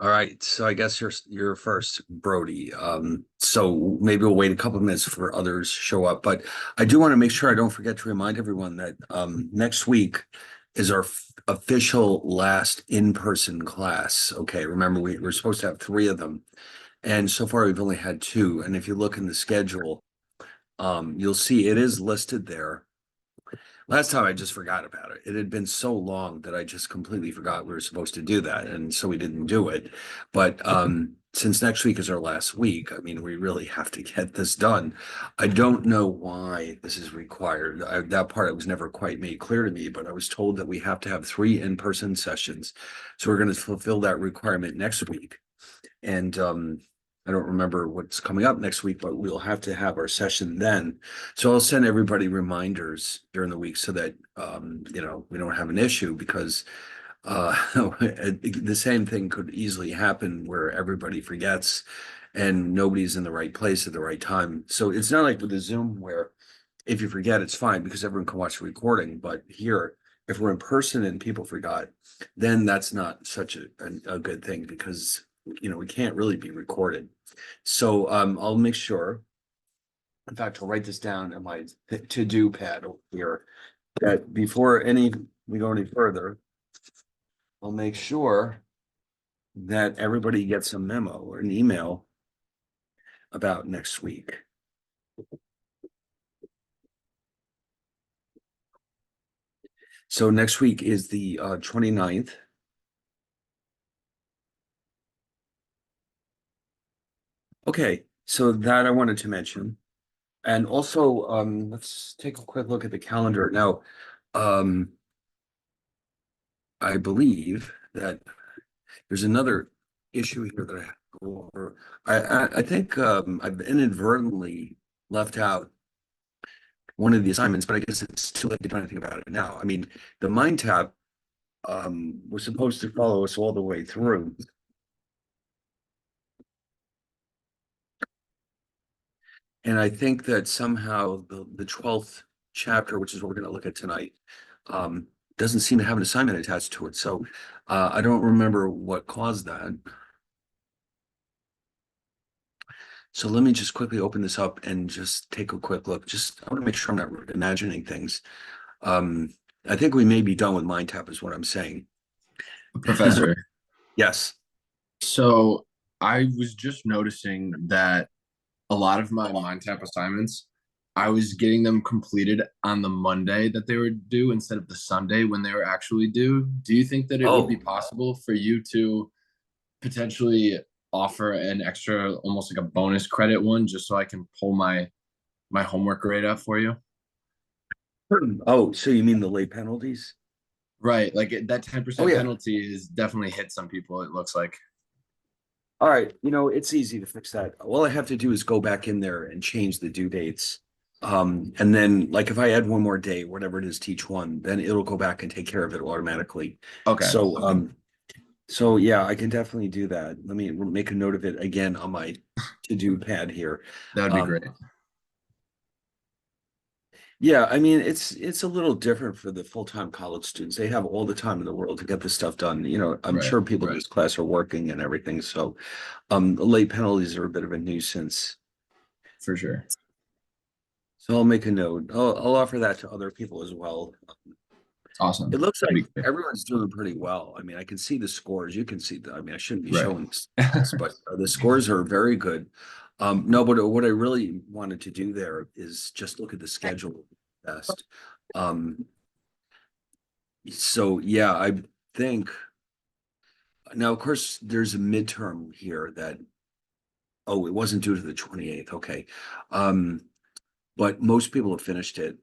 All right, so I guess you're first, Brody. So maybe we'll wait a couple of minutes for others show up, but I do want to make sure I don't forget to remind everyone that next week is our official last in-person class. Okay, remember we're supposed to have three of them, and so far we've only had two. And if you look in the schedule, you'll see it is listed there. Last time I just forgot about it. It had been so long that I just completely forgot we were supposed to do that, and so we didn't do it. But since next week is our last week, I mean, we really have to get this done. I don't know why this is required. That part was never quite made clear to me, but I was told that we have to have three in-person sessions. So we're going to fulfill that requirement next week. And I don't remember what's coming up next week, but we'll have to have our session then. So I'll send everybody reminders during the week so that we don't have an issue, because the same thing could easily happen where everybody forgets and nobody's in the right place at the right time. So it's not like with the Zoom where if you forget, it's fine because everyone can watch the recording. But here, if we're in person and people forgot, then that's not such a good thing, because we can't really be recorded. So I'll make sure, in fact, I'll write this down in my to-do pad here, that before we go any further, I'll make sure that everybody gets a memo or an email about next week. So next week is the 29th. Okay, so that I wanted to mention. And also, let's take a quick look at the calendar. Now, I believe that there's another issue here that I have to go over. I think I've inadvertently left out one of the assignments, but I guess it's too late to do anything about it now. I mean, the Mind Tap was supposed to follow us all the way through. And I think that somehow the 12th chapter, which is what we're going to look at tonight, doesn't seem to have an assignment attached to it. So I don't remember what caused that. So let me just quickly open this up and just take a quick look. I want to make sure I'm not imagining things. I think we may be done with Mind Tap is what I'm saying. Professor. Yes. So I was just noticing that a lot of my Mind Tap assignments, I was getting them completed on the Monday that they were due instead of the Sunday when they were actually due. Do you think that it would be Oh, possible for you to potentially offer an extra, almost like a bonus credit one, just so I can pull my homework grade up for you? oh, so you mean the late penalties? Right, like that Oh 10% yeah. penalty is definitely hit some people, it looks like. All right, it's easy to fix that. All I have to do is go back in there and change the due dates. And then like if I add one more day, whatever it is to each one, then it'll go back and take care of it automatically. Okay. So yeah, I can definitely do that. Let me make a note of it again on my to-do pad here. That would be Um, great. yeah, I mean it's a little different for the full-time college students. They have all the time in the world to get this stuff done. I'm Right. sure people in this class are working and everything. So the late penalties are a bit of a nuisance. For sure. So I'll make a note. I'll offer that to other people as well. It Awesome. looks That'd like be great. everyone's doing pretty well. I mean, I can see the scores. You can see I mean, I shouldn't be Right. showing this, but the scores are very good. No, but what I really wanted to do there is just look at the schedule best. Um, so yeah, I think now, of course, there's a midterm here that, oh, it wasn't due to the 28th. Okay. Um, but most people have finished it.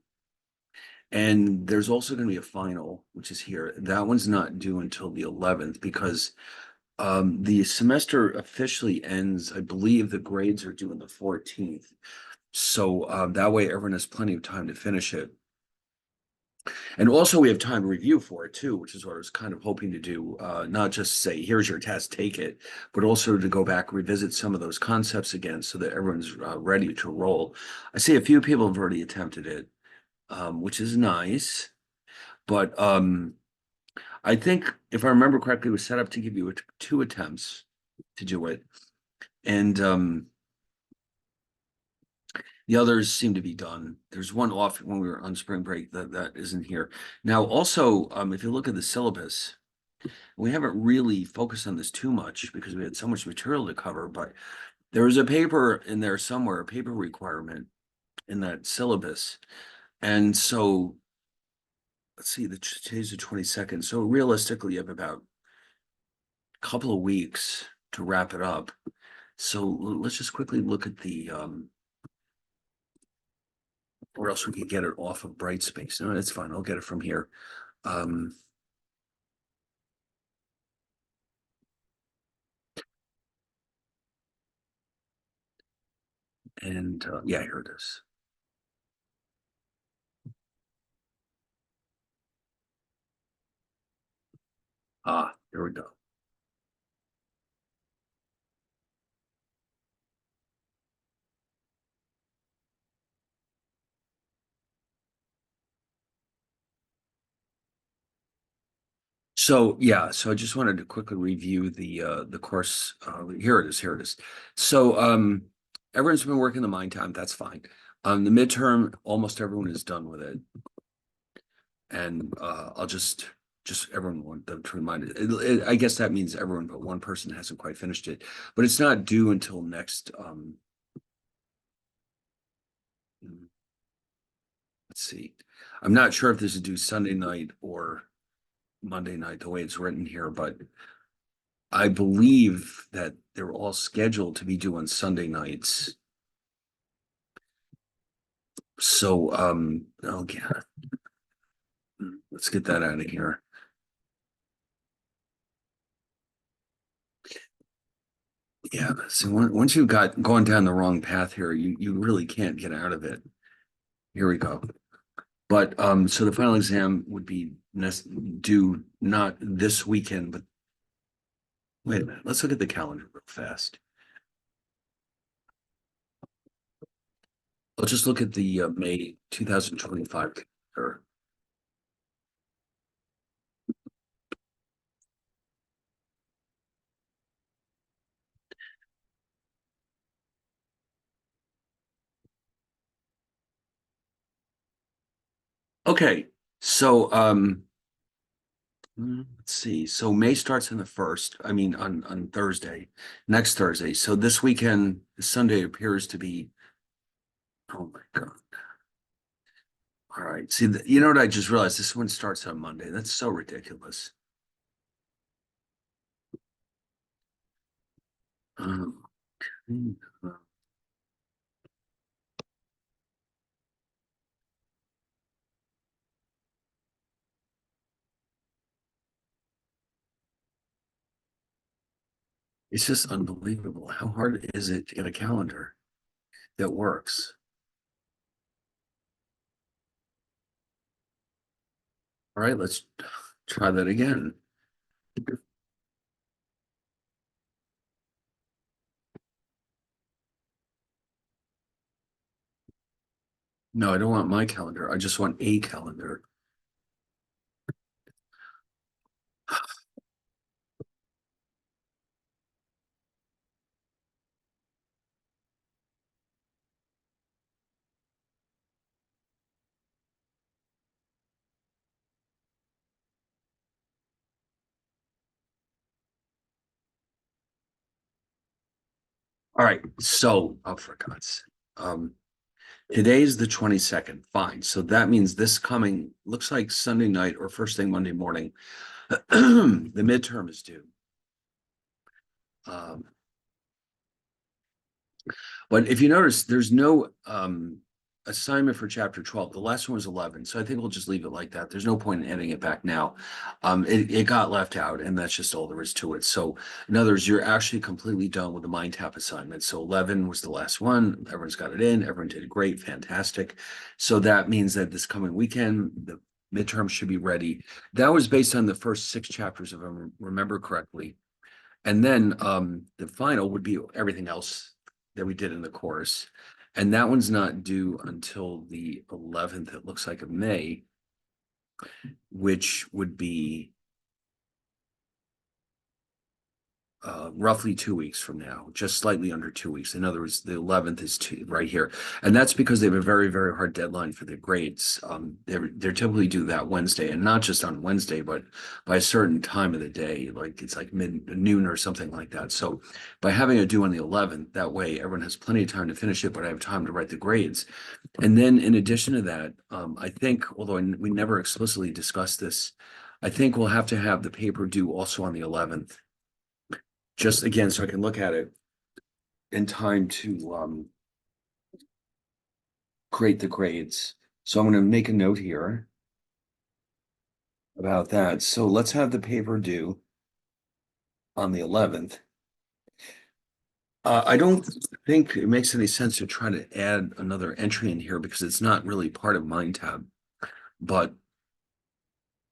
And there's also going to be a final, which is here. That one's not due until the 11th, because the semester officially ends, I believe the grades are due on the 14th. So that way everyone has plenty of time to finish it. And also we have time to review for it too, which is what I was kind of hoping to do. Not just say, here's your test, take it, but also to go back, revisit some of those concepts again so that everyone's ready to roll. I see a few people have already attempted it, which is nice. But I think if I remember correctly, it was set up to give you two attempts. to do it. And the others seem to be done. There's one off when we were on spring break that isn't here. Now, also, if you look at the syllabus, we haven't really focused on this too much because we had so much material to cover, but there is a paper in there somewhere, a paper requirement in that syllabus. And so, let's see, today's the 22nd. So realistically, you have about a couple of weeks to wrap it up. So let's just quickly look at the or else we could get it off of Brightspace. No, that's fine. I'll get it from here. Um, and yeah, here it is. Ah, here we go. So yeah, so I just wanted to quickly review the course. Here it is. Here it is. So everyone's been working the mind time. That's fine. The midterm, almost everyone is done with it, and I'll just everyone want them to remind it. I guess that means everyone, but one person hasn't quite finished it. But it's not due until next. Let's see. I'm not sure if this is due Sunday night or Monday night, the way it's written here, but I believe that they're all scheduled to be due on Sunday nights. So, oh yeah, let's get that out of here. Yeah, so once you've got going down the wrong path here, you really can't get out of it. Here we go. But so the final exam would be due not this weekend, but wait a minute. Let's look at the calendar real fast. I'll just look at the May 2025 calendar. Okay, so let's see. So May starts on the first. I mean, on Thursday, next Thursday. So this weekend, Sunday appears to be. Oh my God! All right. See, you know what I just realized? This one starts on Monday. That's so ridiculous. Um, uh, it's just unbelievable. How hard is it to get a calendar that works? All right, let's try that again. No, I don't want my calendar. I just want a calendar. All right. So, oh, for God's sake. Today's the 22nd. Fine. So that means this coming looks like Sunday night or first thing Monday morning. The midterm is due. Um, but if you notice, there's no assignment for chapter 12. The last one was 11. So I think we'll just leave it like that. There's no point in adding it back now. It got left out, and that's just all there is to it. So in other words, you're actually completely done with the mind tap assignment. So 11 was the last one. Everyone's got it in. Everyone did great. Fantastic. So that means that this coming weekend, the midterm should be ready. That was based on the first 6 chapters, if I remember correctly. And then the final would be everything else that we did in the course. And that one's not due until the 11th, it looks like, of May, which would be roughly 2 weeks from now, just slightly under 2 weeks. In other words, the 11th is right here. And that's because they have a very, very hard deadline for the grades. They're typically due that Wednesday, and not just on Wednesday, but by a certain time of the day, like it's like noon or something like that. So by having it due on the 11th, that way everyone has plenty of time to finish it, but I have time to write the grades. And then in addition to that, I think, although we never explicitly discussed this, I think we'll have to have the paper due also on the 11th, just again, so I can look at it in time to create the grades. So I'm going to make a note here about that. So let's have the paper due on the 11th. I don't think it makes any sense to try to add another entry in here because it's not really part of MindTab, but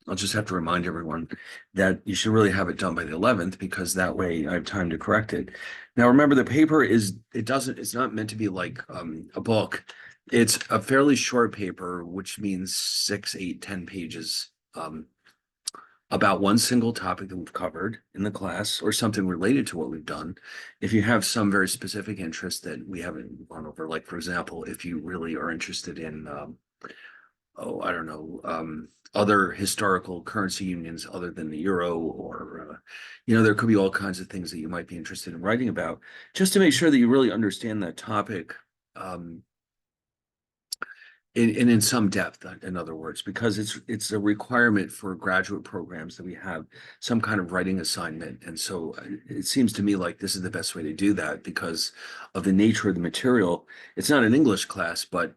I'll just have to remind everyone that you should really have it done by the 11th because that way I have time to correct it. Now, remember, the paper it's not meant to be like a book. It's a fairly short paper, which means 6, 8, 10 pages about one single topic that we've covered in the class or something related to what we've done. If you have some very specific interest that we haven't gone over, like, for example, if you really are interested in I don't know, other historical currency unions other than the euro, or, there could be all kinds of things that you might be interested in writing about, just to make sure that you really understand that topic. In some depth, in other words, because it's a requirement for graduate programs that we have some kind of writing assignment. And so it seems to me like this is the best way to do that because of the nature of the material. It's not an English class, but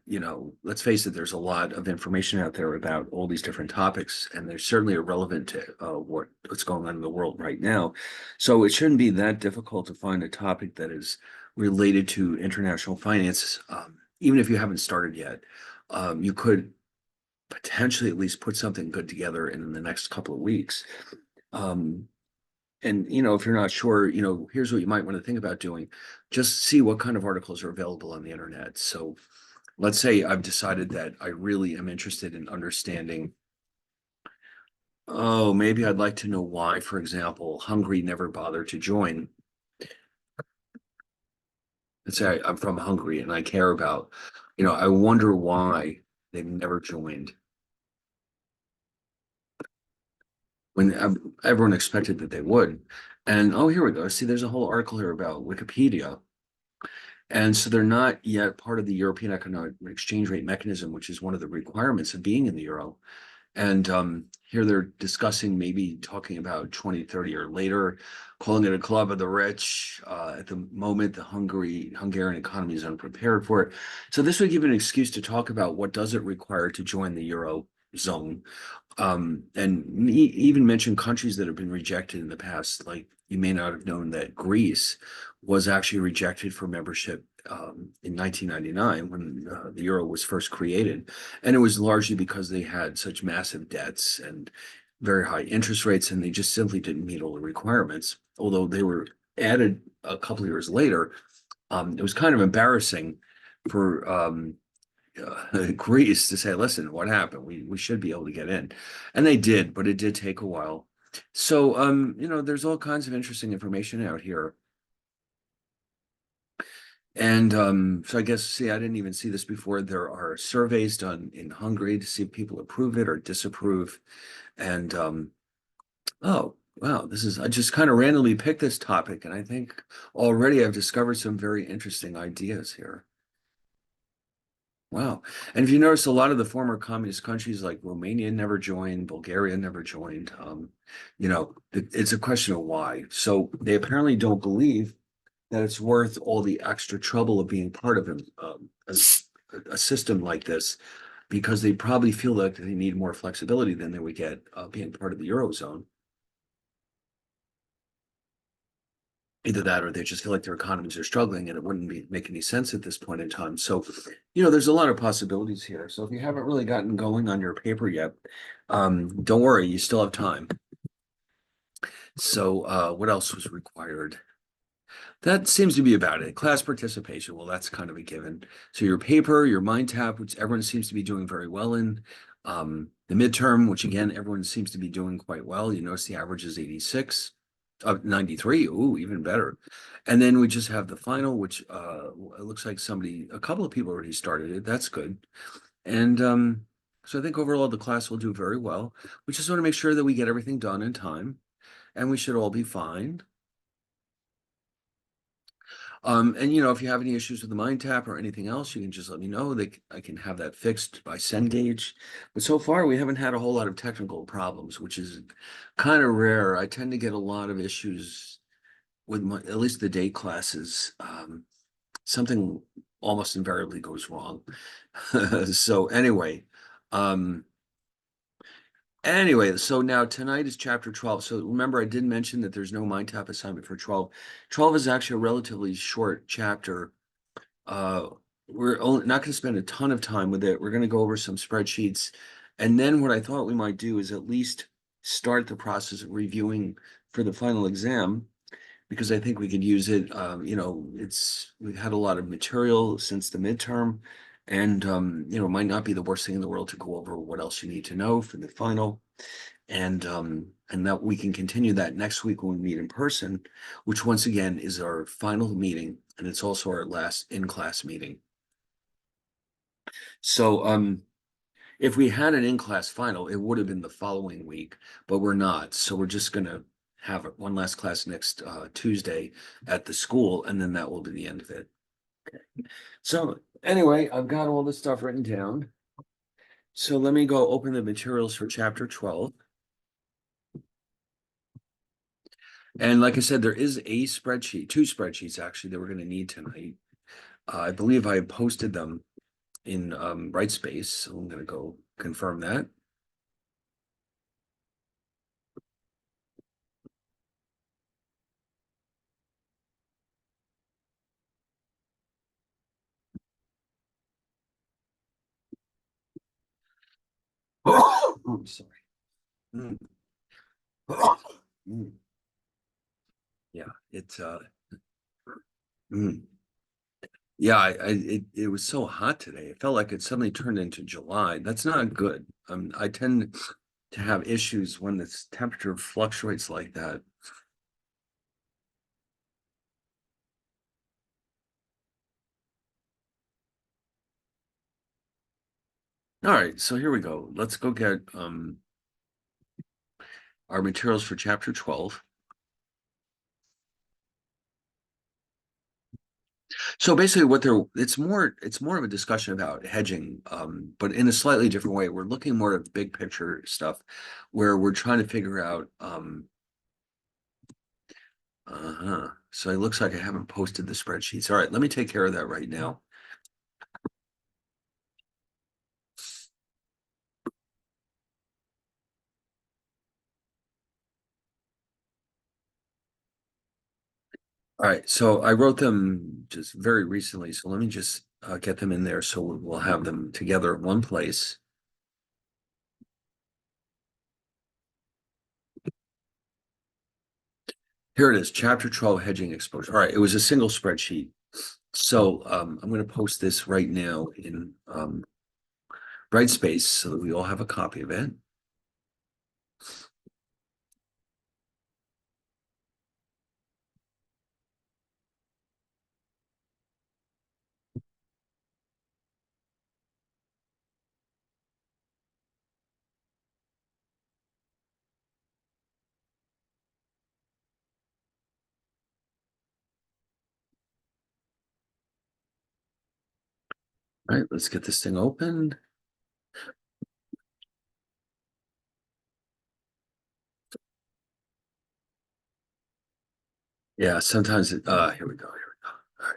let's face it, there's a lot of information out there about all these different topics, and they're certainly relevant to what's going on in the world right now. So it shouldn't be that difficult to find a topic that is related to international finance, even if you haven't started yet. You could potentially at least put something good together in the next couple of weeks. And if you're not sure, here's what you might want to think about doing. Just see what kind of articles are available on the internet. So let's say I've decided that I really am interested in understanding, maybe I'd like to know why, for example, Hungary never bothered to join. Let's say I'm from Hungary and I care about, I wonder why they've never joined when everyone expected that they would. And here we go. See, there's a whole article here about Wikipedia. And so they're not yet part of the European Economic Exchange Rate Mechanism, which is one of the requirements of being in the euro. And here they're discussing maybe talking about 2030 or later, calling it a club of the rich. At the moment, the Hungarian economy is unprepared for it. So this would give an excuse to talk about what does it require to join the euro zone. And even mention countries that have been rejected in the past. Like, you may not have known that Greece was actually rejected for membership in 1999 when the euro was first created. And it was largely because they had such massive debts and very high interest rates, and they just simply didn't meet all the requirements. Although they were added a couple of years later, it was kind of embarrassing for Greece to say, listen, what happened? We should be able to get in. And they did, but it did take a while. So, there's all kinds of interesting information out here. And so I guess, see, I didn't even see this before. There are surveys done in Hungary to see if people approve it or disapprove. And oh, wow, I just kind of randomly picked this topic. And I think already I've discovered some very interesting ideas here. Wow. And if you notice, a lot of the former communist countries like Romania never joined, Bulgaria never joined. It's a question of why. So they apparently don't believe that it's worth all the extra trouble of being part of a system like this, because they probably feel like they need more flexibility than they would get being part of the Eurozone. Either that or they just feel like their economies are struggling and it wouldn't make any sense at this point in time. So, there's a lot of possibilities here. So if you haven't really gotten going on your paper yet, don't worry, you still have time. So what else was required? That seems to be about it. Class participation, well, that's kind of a given. So your paper, your MindTap, which everyone seems to be doing very well in. The midterm, which again, everyone seems to be doing quite well. You notice the average is 86. 93. Ooh, even better. And then we just have the final, which it looks like a couple of people already started it. That's good. And so I think overall the class will do very well. We just want to make sure that we get everything done in time, and we should all be fine. And if you have any issues with the mind tap or anything else, you can just let me know. I can have that fixed by Cengage. But so far, we haven't had a whole lot of technical problems, which is kind of rare. I tend to get a lot of issues with at least the day classes. Something almost invariably goes wrong. So um, so now tonight is chapter 12. So remember, I did mention that there's no mind tap assignment for 12. 12 is actually a relatively short chapter. Uh, we're not going to spend a ton of time with it. We're going to go over some spreadsheets. And then what I thought we might do is at least start the process of reviewing for the final exam, because I think we could use it. We've had a lot of material since the midterm, and it might not be the worst thing in the world to go over what else you need to know for the final. And that we can continue that next week when we meet in person, which once again is our final meeting, and it's also our last in-class meeting. So if we had an in-class final, it would have been the following week, but we're not. So we're just gonna have one last class next Tuesday at the school, and then that will be the end of it. Okay. So anyway, I've got all this stuff written down. So let me go open the materials for chapter 12. And like I said, there is a spreadsheet, two spreadsheets actually that we're going to need tonight. I believe I posted them in Brightspace, so I'm going to go confirm that. Oh, I'm sorry. Mm. Mm. Yeah, it's mm. Yeah, it was so hot today. It felt like it suddenly turned into July. That's not good. I tend to have issues when this temperature fluctuates like that. All right, so here we go. Let's go get our materials for chapter 12. So basically it's more of a discussion about hedging, but in a slightly different way. We're looking more at big picture stuff where we're trying to figure out so it looks like I haven't posted the spreadsheets. All right, let me take care of that right now. All right, so I wrote them just very recently, so let me just get them in there so we'll have them together at one place. Here it is, chapter 12, hedging exposure. All right, it was a single spreadsheet. So I'm going to post this right now in Brightspace so that we all have a copy of it. All right, let's get this thing open. Yeah, sometimes here we go. All right.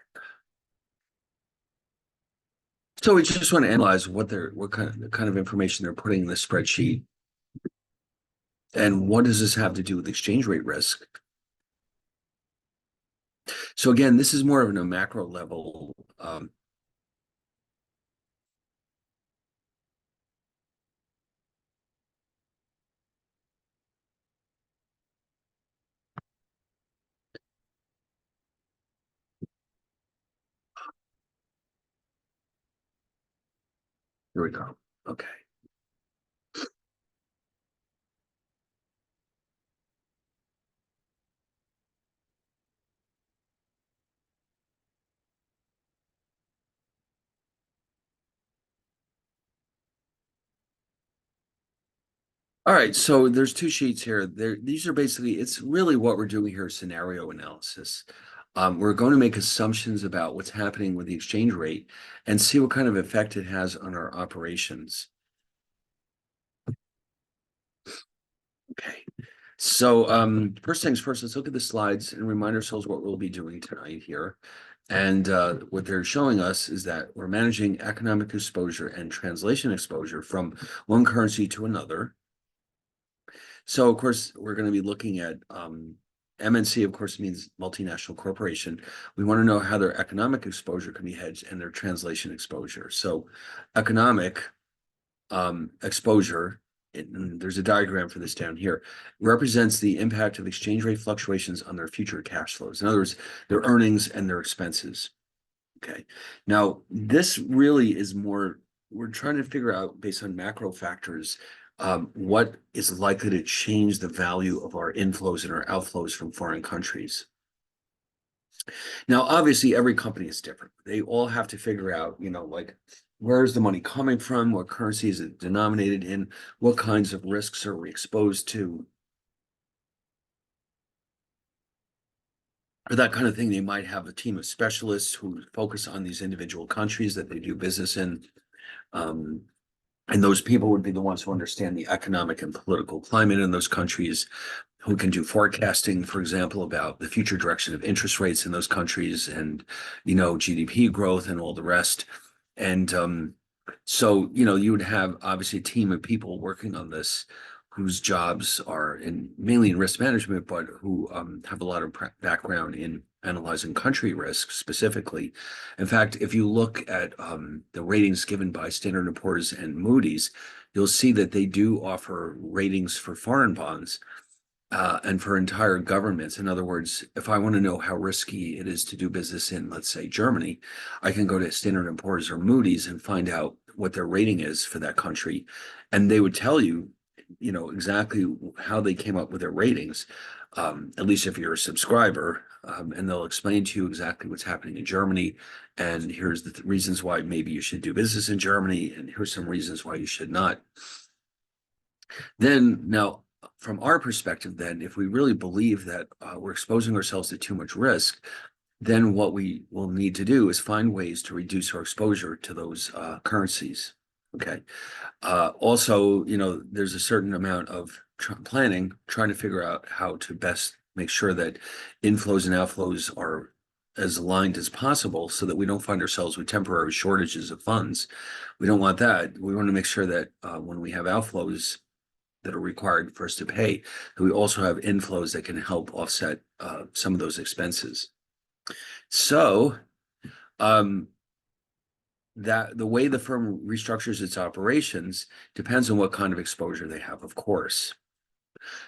So we just want to analyze what kind of information they're putting in the spreadsheet, and what does this have to do with exchange rate risk? So again, this is more of a macro level. Here we go. Okay. All right, so there's two sheets here. These are basically, it's really what we're doing here, scenario analysis. We're going to make assumptions about what's happening with the exchange rate and see what kind of effect it has on our operations. Okay. So first things first, let's look at the slides and remind ourselves what we'll be doing tonight here. And what they're showing us is that we're managing economic exposure and translation exposure from one currency to another. So of course, we're going to be looking at MNC, of course, means multinational corporation. We want to know how their economic exposure can be hedged and their translation exposure. So economic exposure, and there's a diagram for this down here, represents the impact of exchange rate fluctuations on their future cash flows. In other words, their earnings and their expenses. Okay. Now, this really is more, we're trying to figure out based on macro factors, what is likely to change the value of our inflows and our outflows from foreign countries. Now, obviously, every company is different. They all have to figure out, like, where's the money coming from? What currency is it denominated in? What kinds of risks are we exposed to? For that kind of thing, they might have a team of specialists who focus on these individual countries that they do business in. Um, and those people would be the ones who understand the economic and political climate in those countries, who can do forecasting, for example, about the future direction of interest rates in those countries and, GDP growth and all the rest. And so, you would have obviously a team of people working on this whose jobs are mainly in risk management, but who have a lot of background in analyzing country risk specifically. In fact, if you look at the ratings given by Standard & Poor's and Moody's, you'll see that they do offer ratings for foreign bonds and for entire governments. In other words, if I want to know how risky it is to do business in, let's say, Germany, I can go to Standard & Poor's or Moody's and find out what their rating is for that country. And they would tell you, exactly how they came up with their ratings, at least if you're a subscriber, and they'll explain to you exactly what's happening in Germany. And here's the reasons why maybe you should do business in Germany. And here's some reasons why you should not. Then now, from our perspective, then, if we really believe that we're exposing ourselves to too much risk, then what we will need to do is find ways to reduce our exposure to those currencies. Okay. Also, there's a certain amount of planning, trying to figure out how to best make sure that inflows and outflows are as aligned as possible so that we don't find ourselves with temporary shortages of funds. We don't want that. We want to make sure that when we have outflows that are required for us to pay, that we also have inflows that can help offset some of those expenses. So that the way the firm restructures its operations depends on what kind of exposure they have, of course.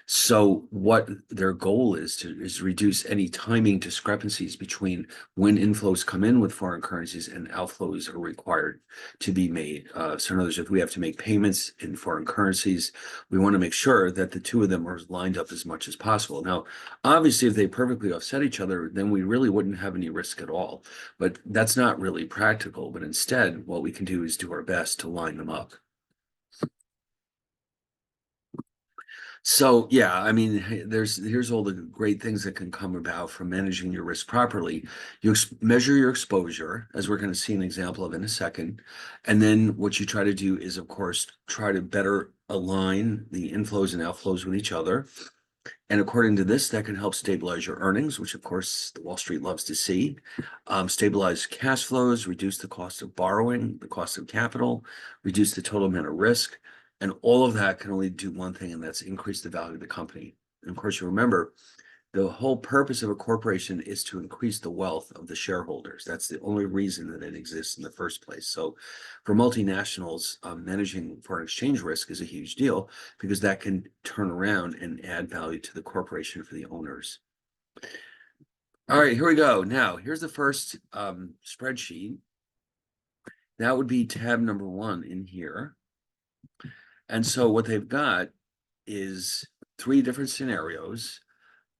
So what their goal is reduce any timing discrepancies between when inflows come in with foreign currencies and outflows are required to be made. So in other words, if we have to make payments in foreign currencies, we want to make sure that the two of them are lined up as much as possible. Now, obviously, if they perfectly offset each other, then we really wouldn't have any risk at all. But that's not really practical. But instead, what we can do is do our best to line them up. So yeah, I mean, here's all the great things that can come about from managing your risk properly. You measure your exposure, as we're going to see an example of in a second, and then what you try to do is, of course, try to better align the inflows and outflows with each other. And according to this, that can help stabilize your earnings, which of course the Wall Street loves to see. Stabilize cash flows, reduce the cost of borrowing, the cost of capital, reduce the total amount of risk. And all of that can only do one thing, and that's increase the value of the company. And of course, you remember the whole purpose of a corporation is to increase the wealth of the shareholders. That's the only reason that it exists in the first place. So for multinationals, managing foreign exchange risk is a huge deal because that can turn around and add value to the corporation for the owners. All right, here we go. Now, here's the first spreadsheet. That would be tab number 1 in here. And so what they've got is 3 different scenarios.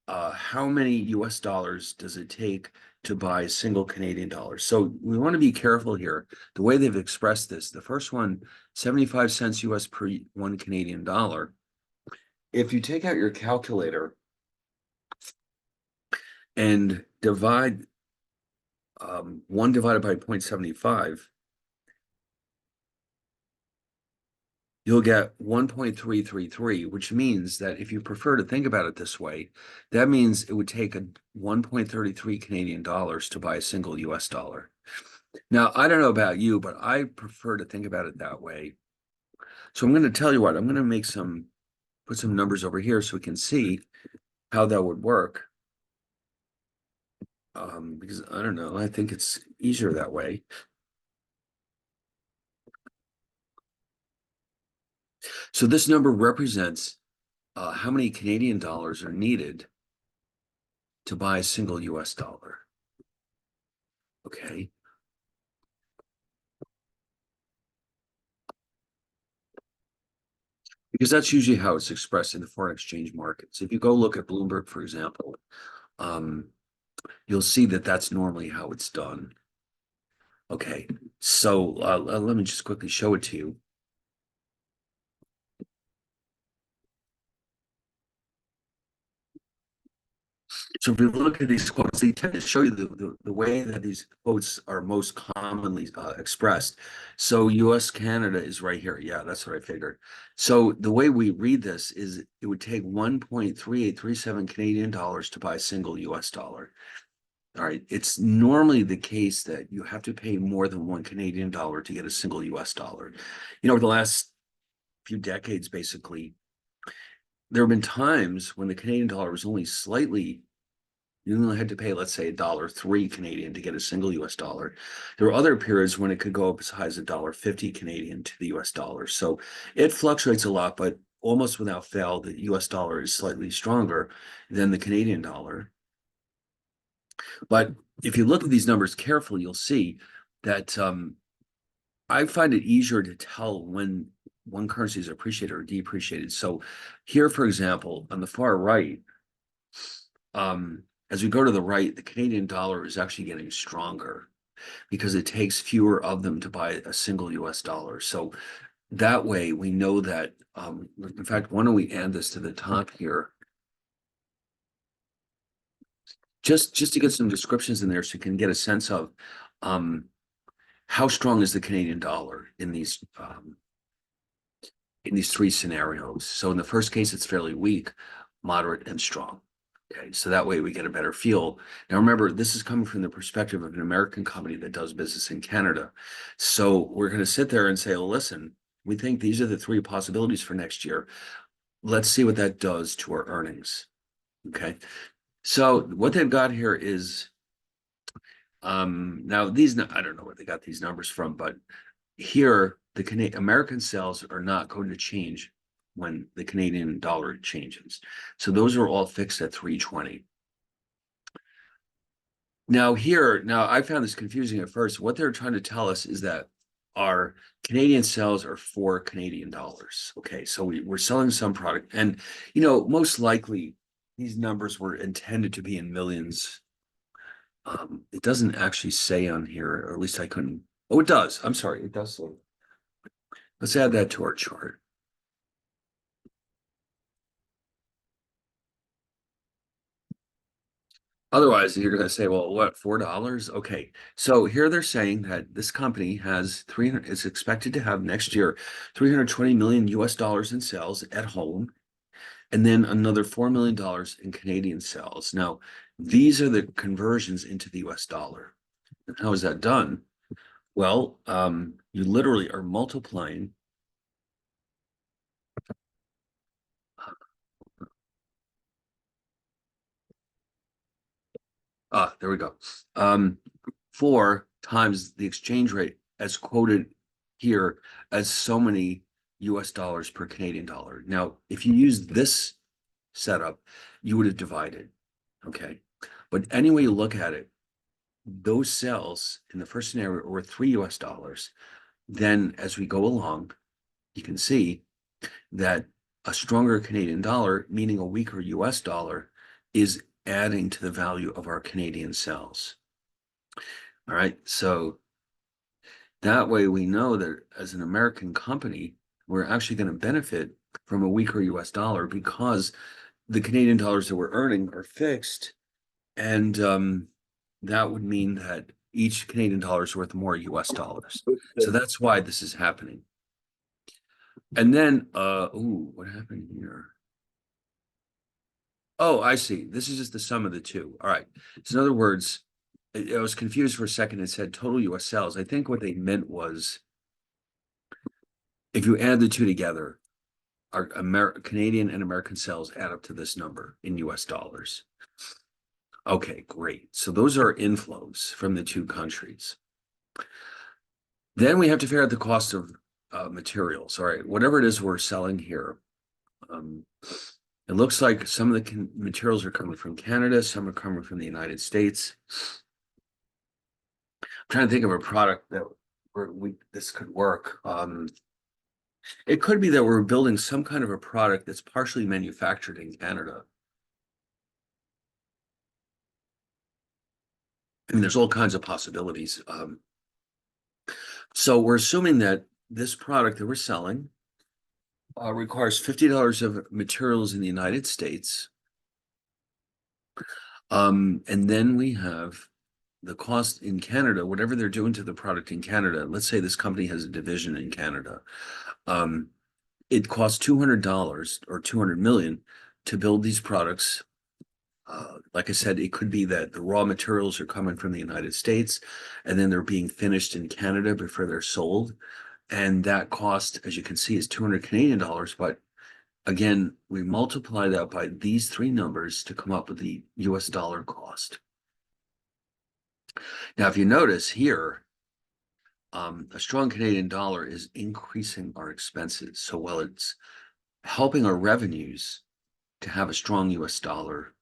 How many US dollars does it take to buy a single Canadian dollar? So we want to be careful here. The way they've expressed this, the first one, 75 cents US per 1 Canadian dollar. if you take out your calculator and divide 1 divided by 0.75, you'll get 1.333, which means that if you prefer to think about it this way, that means it would take a 1.33 Canadian dollars to buy a single US dollar. Now, I don't know about you, but I prefer to think about it that way. So I'm going to tell you what, I'm going to put some numbers over here so we can see how that would work. Because I don't know, I think it's easier that way. So this number represents how many Canadian dollars are needed to buy a single US dollar. Okay. Because that's usually how it's expressed in the foreign exchange markets. If you go look at Bloomberg, for example, um, you'll see that that's normally how it's done. Okay, so let me just quickly show it to you. So if you look at these quotes, they tend to show you the way that these quotes are most commonly expressed. So US Canada is right here. Yeah, that's what I figured. So the way we read this is it would take 1.3837 Canadian dollars to buy a single US dollar. All right, it's normally the case that you have to pay more than 1 Canadian dollar to get a single US dollar. You know, over the last few decades, basically, there have been times when the Canadian dollar was only slightly, you only had to pay, let's say, $1.03 Canadian to get a single US dollar. There were other periods when it could go up as high as $1.50 Canadian to the US dollar. So it fluctuates a lot, but almost without fail, the US dollar is slightly stronger than the Canadian dollar. But if you look at these numbers carefully, you'll see that I find it easier to tell when one currency is appreciated or depreciated. So here, for example, on the far right, as we go to the right, the Canadian dollar is actually getting stronger because it takes fewer of them to buy a single US dollar. So that way we know that, in fact, why don't we add this to the top here? Just to get some descriptions in there so you can get a sense of how strong is the Canadian dollar in these three scenarios. So in the first case, it's fairly weak, moderate, and strong. Okay, so that way we get a better feel. Now remember, this is coming from the perspective of an American company that does business in Canada. So we're going to sit there and say, well, listen, we think these are the three possibilities for next year. Let's see what that does to our earnings. Okay, so what they've got here is now these, I don't know where they got these numbers from, but here the American sales are not going to change when the Canadian dollar changes. So those are all fixed at 320. Now I found this confusing at first. What they're trying to tell us is that our Canadian sales are for Canadian dollars. Okay, so we're selling some product, and most likely these numbers were intended to be in millions. It doesn't actually say on here, or at least I couldn't. Oh, it does. I'm sorry, it does say. Let's add that to our chart. Otherwise, you're going to say, well, what, $4? Okay. So here they're saying that this company is expected to have next year 320 million US dollars in sales at home, and then another $4 million in Canadian sales. Now, these are the conversions into the US dollar. And how is that done? Well, you literally are multiplying. There we go. 4 times the exchange rate as quoted here as so many US dollars per Canadian dollar. Now, if you use this setup, you would have divided. Okay. But any way you look at it, those sales in the first scenario were 3 US dollars. Then as we go along, you can see that a stronger Canadian dollar, meaning a weaker US dollar, is adding to the value of our Canadian sales. All right, so that way we know that as an American company, we're actually going to benefit from a weaker US dollar because the Canadian dollars that we're earning are fixed. And that would mean that each Canadian dollar is worth more US dollars. So that's why this is happening. And then, what happened here? Oh, I see. This is just the sum of the two. All right. So in other words, I was confused for a second. It said total US sales. I think what they meant was if you add the two together, our Canadian and American sales add up to this number in US dollars. Okay, great. So those are inflows from the two countries. Then we have to figure out the cost of materials. All right, whatever it is we're selling here. It looks like some of the materials are coming from Canada, some are coming from the United States. I'm trying to think of a product that this could work. It could be that we're building some kind of a product that's partially manufactured in Canada. I mean, there's all kinds of possibilities. So we're assuming that this product that we're selling requires $50 of materials in the United States. And then we have the cost in Canada, whatever they're doing to the product in Canada. Let's say this company has a division in Canada. It costs $200 or 200 million to build these products. Like I said, it could be that the raw materials are coming from the United States and then they're being finished in Canada before they're sold. And that cost, as you can see, is 200 Canadian dollars. But again, we multiply that by these three numbers to come up with the US dollar cost. Now, if you notice here, a strong Canadian dollar is increasing our expenses. So while it's helping our revenues to have a strong US dollar,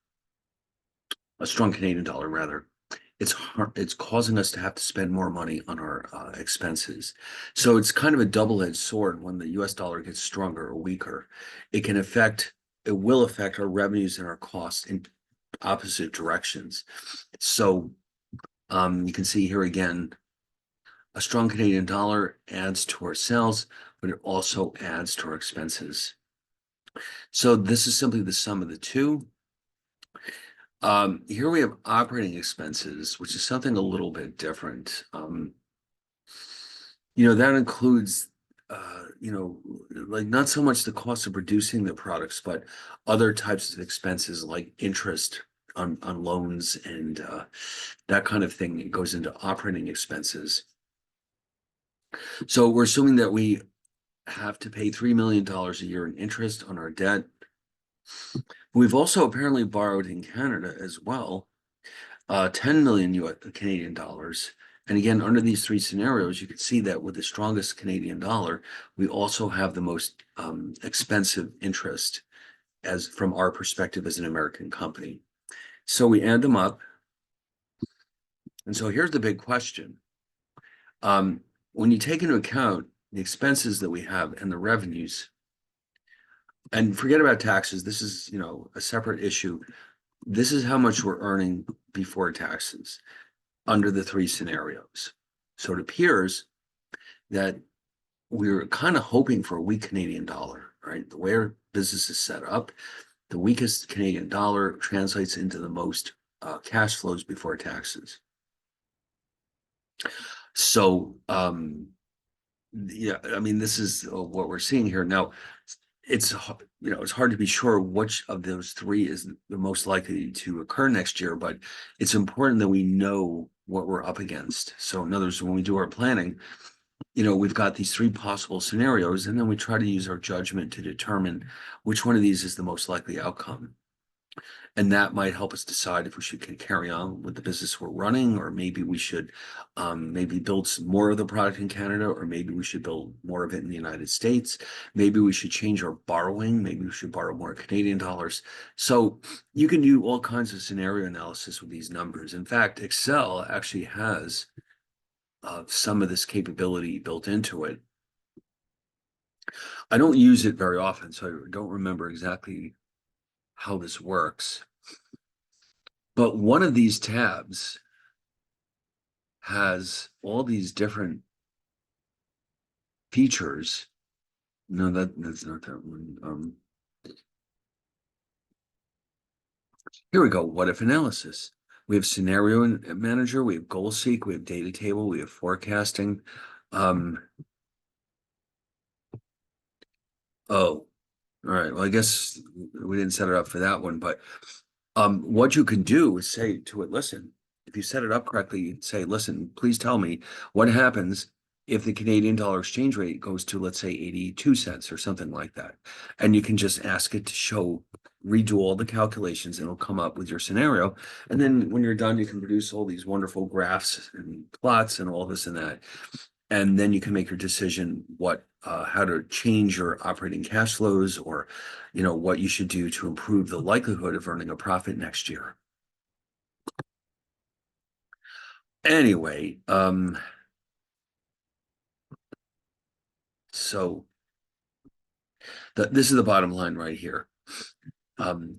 a strong Canadian dollar rather, it's causing us to have to spend more money on our expenses. So it's kind of a double-edged sword. When the US dollar gets stronger or weaker, it will affect our revenues and our costs in opposite directions. So you can see here again, a strong Canadian dollar adds to our sales, but it also adds to our expenses. So this is simply the sum of the two. Here we have operating expenses, which is something a little bit different. That includes, like not so much the cost of producing the products, but other types of expenses like interest on loans and that kind of thing. It goes into operating expenses. So we're assuming that we have to pay $3 million a year in interest on our debt. We've also apparently borrowed in Canada as well, 10 million Canadian dollars. And again, under these three scenarios, you can see that with the strongest Canadian dollar, we also have the most expensive interest as from our perspective as an American company. So we add them up. And so here's the big question. When you take into account the expenses that we have and the revenues, and forget about taxes, this is, a separate issue. This is how much we're earning before taxes under the three scenarios. So it appears that we're kind of hoping for a weak Canadian dollar, right? The way our business is set up, the weakest Canadian dollar translates into the most cash flows before taxes. So, yeah, I mean, this is what we're seeing here. Now, it's hard to be sure which of those three is the most likely to occur next year, but it's important that we know what we're up against. So in other words, when we do our planning, we've got these three possible scenarios, and then we try to use our judgment to determine which one of these is the most likely outcome. And that might help us decide if we should carry on with the business we're running, or maybe we should maybe build some more of the product in Canada, or maybe we should build more of it in the United States. Maybe we should change our borrowing. Maybe we should borrow more Canadian dollars. So you can do all kinds of scenario analysis with these numbers. In fact, Excel actually has some of this capability built into it. I don't use it very often, so I don't remember exactly how this works. But one of these tabs has all these different features No, that's not that one. Here we go. What if analysis? We have scenario manager, we have goal seek, we have data table, we have forecasting. Um, oh, all right. Well, I guess we didn't set it up for that one, but what you can do is say to it, listen, if you set it up correctly, you'd say, listen, please tell me what happens if the Canadian dollar exchange rate goes to, let's say, 82 cents or something like that. And you can just ask it to redo all the calculations and it'll come up with your scenario. And then when you're done, you can produce all these wonderful graphs and plots and all this and that. And then you can make your decision how to change your operating cash flows or, what you should do to improve the likelihood of earning a profit next year. Anyway, so this is the bottom line right here.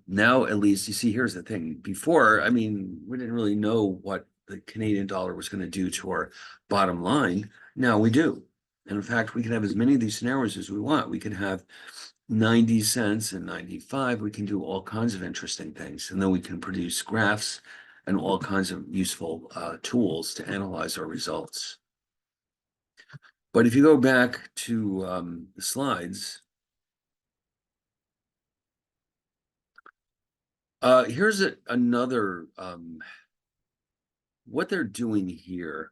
Now, at least, you see, here's the thing. Before, I mean, we didn't really know what the Canadian dollar was going to do to our bottom line. Now we do. And in fact, we can have as many of these scenarios as we want. We can have 90 cents and 95. We can do all kinds of interesting things. And then we can produce graphs and all kinds of useful tools to analyze our results. But if you go back to the slides, here's another, what they're doing here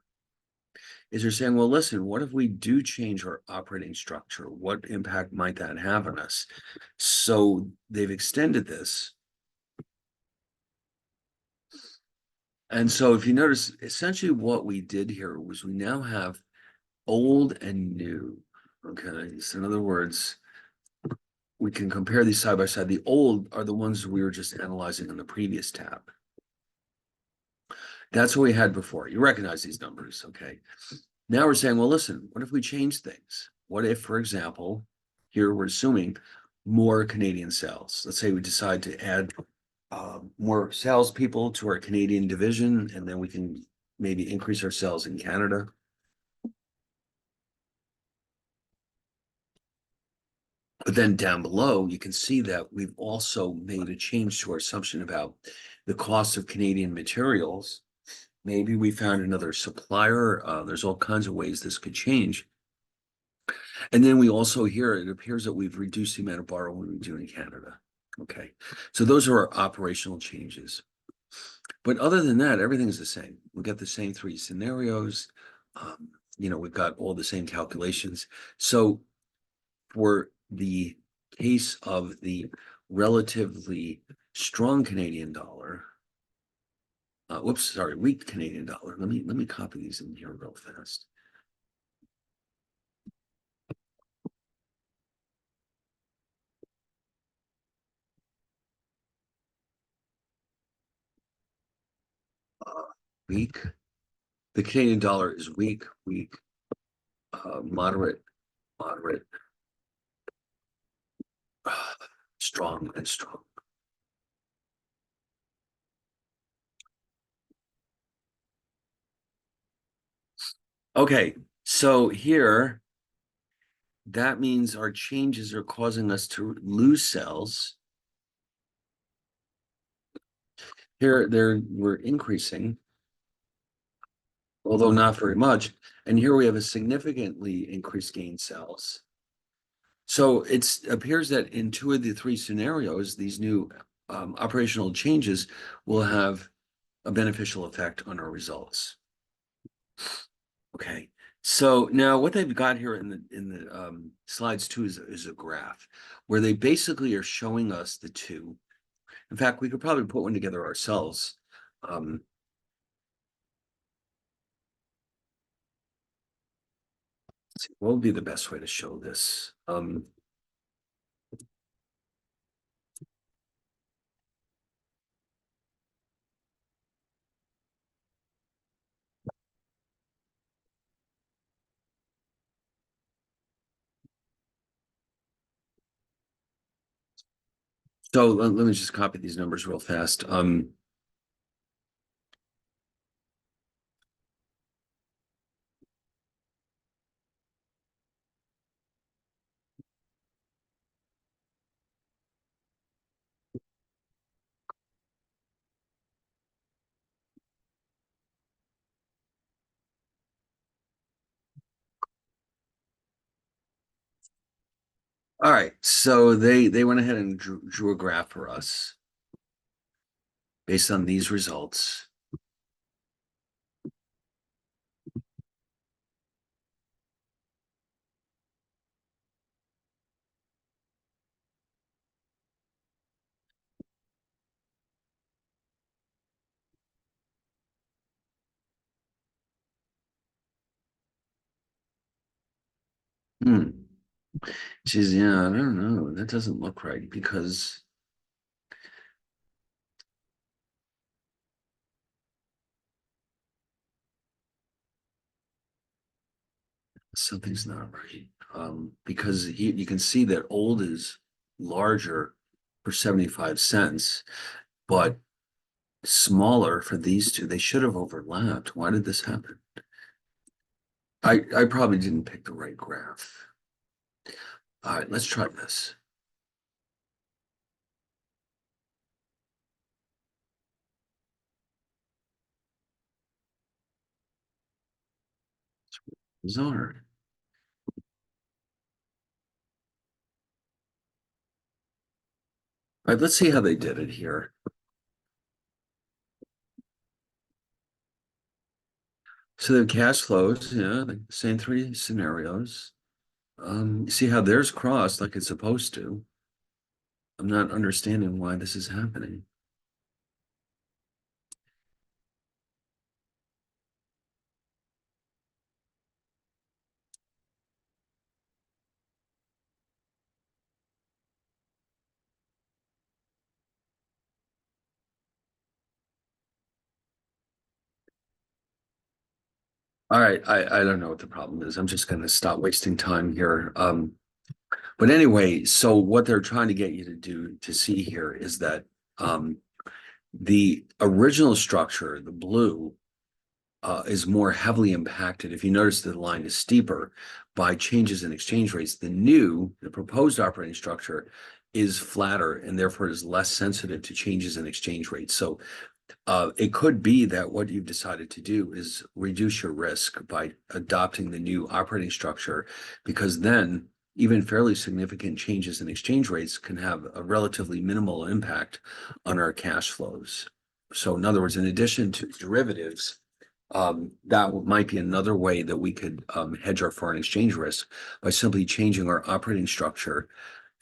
is they're saying, well, listen, what if we do change our operating structure? What impact might that have on us? So they've extended this. And so if you notice, essentially what we did here was we now have old and new. Okay, so in other words, we can compare these side by side. The old are the ones we were just analyzing in the previous tab. That's what we had before. You recognize these numbers, okay? Now we're saying, well, listen, what if we change things? What if, for example, here we're assuming more Canadian sales. Let's say we decide to add more salespeople to our Canadian division, and then we can maybe increase our sales in Canada. But then down below, you can see that we've also made a change to our assumption about the cost of Canadian materials. Maybe we found another supplier. There's all kinds of ways this could change. And then we also here, it appears that we've reduced the amount of borrowing we do in Canada. Okay, so those are our operational changes. But other than that, everything is the same. We've got the same three scenarios. We've got all the same calculations. So for the case of the relatively strong Canadian dollar, weak Canadian dollar. Let me copy these in here real fast. Weak. The Canadian dollar is weak, moderate, strong, and strong. Okay, so here, that means our changes are causing us to lose cells. Here, we're increasing, although not very much. And here we have a significantly increased gain cells. So it appears that in two of the three scenarios, these new operational changes will have a beneficial effect on our results. Okay, so now what they've got here in the slides too is a graph where they basically are showing us the two. In fact, we could probably put one together ourselves. Let's see, what would be the best way to show this? So let me just copy these numbers real fast. All right, so they went ahead and drew a graph for us based on these results. Hmm. Geez, yeah, I don't know. That doesn't look right because something's not right. Because you can see that old is larger for 75 cents, but smaller for these two. They should have overlapped. Why did this happen? I probably didn't pick the right graph. All right, let's try this. Bizarre. All right, let's see how they did it here. So the cash flows, yeah, the same three scenarios. You see how theirs crossed like it's supposed to. I'm not understanding why this is happening. All right, I don't know what the problem is. I'm just going to stop wasting time here. But anyway, so what they're trying to get you to do to see here is that um, the original structure, the blue, is more heavily impacted. If you notice the line is steeper by changes in exchange rates, the proposed operating structure is flatter and therefore is less sensitive to changes in exchange rates. So it could be that what you've decided to do is reduce your risk by adopting the new operating structure, because then even fairly significant changes in exchange rates can have a relatively minimal impact on our cash flows. So in other words, in addition to derivatives, that might be another way that we could hedge our foreign exchange risk by simply changing our operating structure.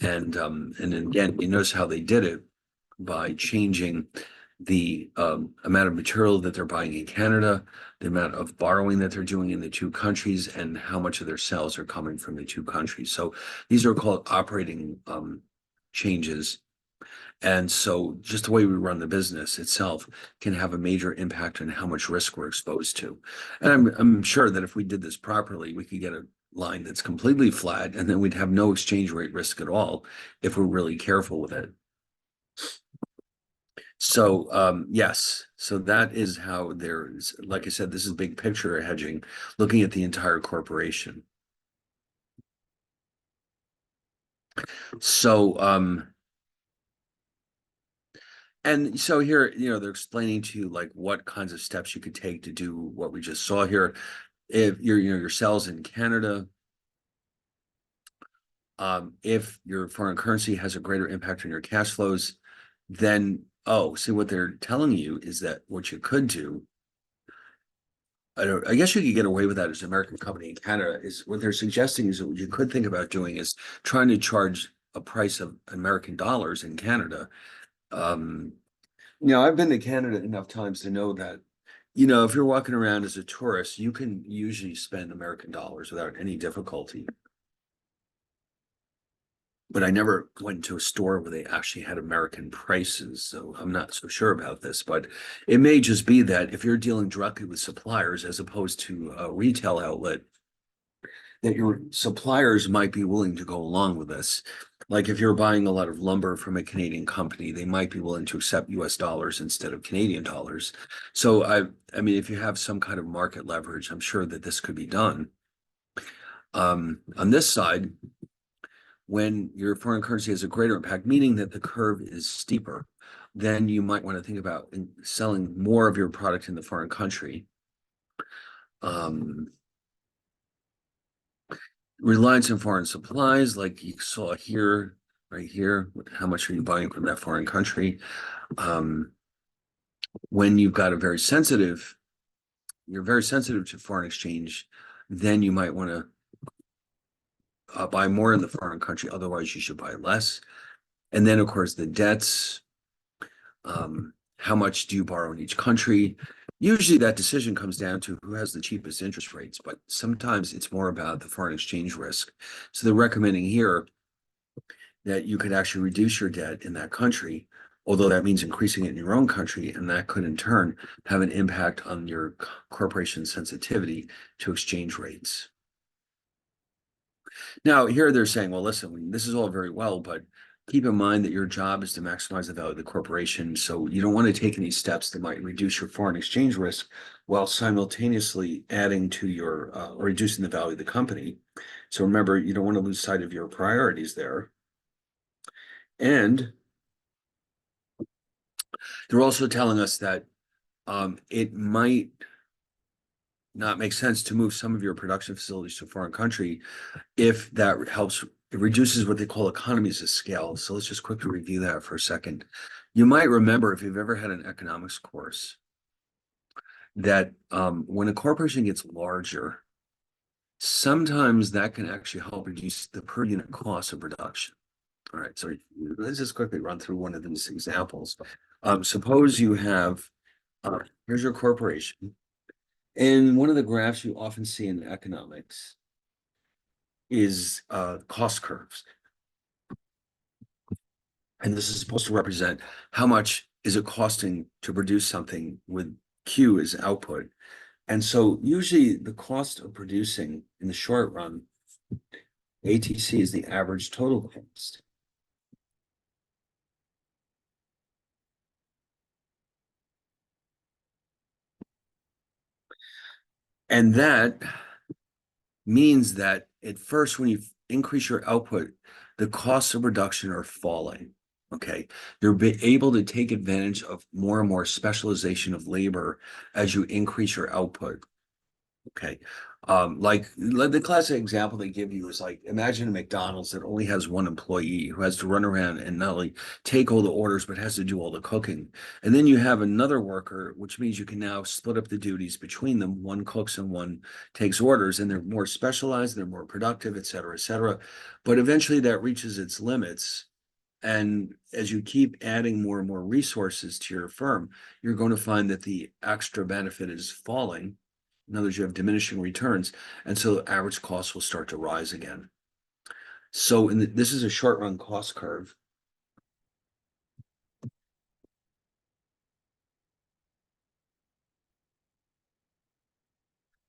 And then again, you notice how they did it by changing the amount of material that they're buying in Canada, the amount of borrowing that they're doing in the two countries, and how much of their sales are coming from the two countries. So these are called operating changes. And so just the way we run the business itself can have a major impact on how much risk we're exposed to. And I'm sure that if we did this properly, we could get a line that's completely flat, and then we'd have no exchange rate risk at all if we're really careful with it. So yes, so that is how there's, like I said, this is big picture hedging, looking at the entire corporation. So and so here, they're explaining to you like what kinds of steps you could take to do what we just saw here. If your sales in Canada, if your foreign currency has a greater impact on your cash flows, then see what they're telling you is that what you could do, I guess you could get away with that as an American company in Canada, is what they're suggesting is that what you could think about doing is trying to charge a price of American dollars in Canada. Um, I've been to Canada enough times to know that, if you're walking around as a tourist, you can usually spend American dollars without any difficulty. But I never went to a store where they actually had American prices, so I'm not so sure about this. But it may just be that if you're dealing directly with suppliers as opposed to a retail outlet, that your suppliers might be willing to go along with this. Like if you're buying a lot of lumber from a Canadian company, they might be willing to accept US dollars instead of Canadian dollars. So I mean, if you have some kind of market leverage, I'm sure that this could be done. On this side, when your foreign currency has a greater impact, meaning that the curve is steeper, then you might want to think about selling more of your product in the foreign country. Um, reliance on foreign supplies, like you saw here, right here, how much are you buying from that foreign country? Um, when you've got a very sensitive, you're very sensitive to foreign exchange, then you might want to buy more in the foreign country. Otherwise, you should buy less. And then, of course, the debts. How much do you borrow in each country? Usually, that decision comes down to who has the cheapest interest rates, but sometimes it's more about the foreign exchange risk. So they're recommending here that you could actually reduce your debt in that country, although that means increasing it in your own country, and that could in turn have an impact on your corporation's sensitivity to exchange rates. Now, here they're saying, well, listen, this is all very well, but keep in mind that your job is to maximize the value of the corporation. So you don't want to take any steps that might reduce your foreign exchange risk while simultaneously adding to your or reducing the value of the company. So remember, you don't want to lose sight of your priorities there. And they're also telling us that it might not make sense to move some of your production facilities to a foreign country if that helps, it reduces what they call economies of scale. So let's just quickly review that for a second. You might remember, if you've ever had an economics course, that when a corporation gets larger, sometimes that can actually help reduce the per unit cost of production. All right, so let's just quickly run through one of these examples. Suppose you have, here's your corporation. And one of the graphs you often see in economics is cost curves. And this is supposed to represent how much is it costing to produce something with Q as output. And so usually the cost of producing in the short run, ATC is the average total cost. And that means that at first, when you increase your output, the costs of production are falling. Okay. You're able to take advantage of more and more specialization of labor as you increase your output. Okay. Like the classic example they give you is like, imagine a McDonald's that only has one employee who has to run around and not only take all the orders, but has to do all the cooking. And then you have another worker, which means you can now split up the duties between them. One cooks and one takes orders, and they're more specialized, they're more productive, et cetera, et cetera. But eventually that reaches its limits. And as you keep adding more and more resources to your firm, you're going to find that the extra benefit is falling. In other words, you have diminishing returns, and so the average cost will start to rise again. So this is a short run cost curve.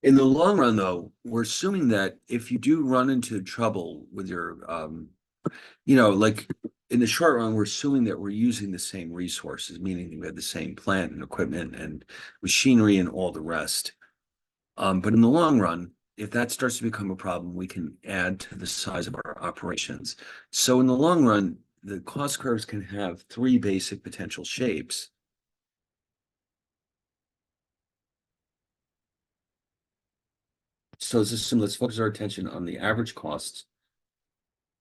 In the long run, though, we're assuming that if you do run into trouble with your, like in the short run, we're assuming that we're using the same resources, meaning we have the same plant and equipment and machinery and all the rest. But in the long run, if that starts to become a problem, we can add to the size of our operations. So in the long run, the cost curves can have three basic potential shapes. So let's focus our attention on the average costs.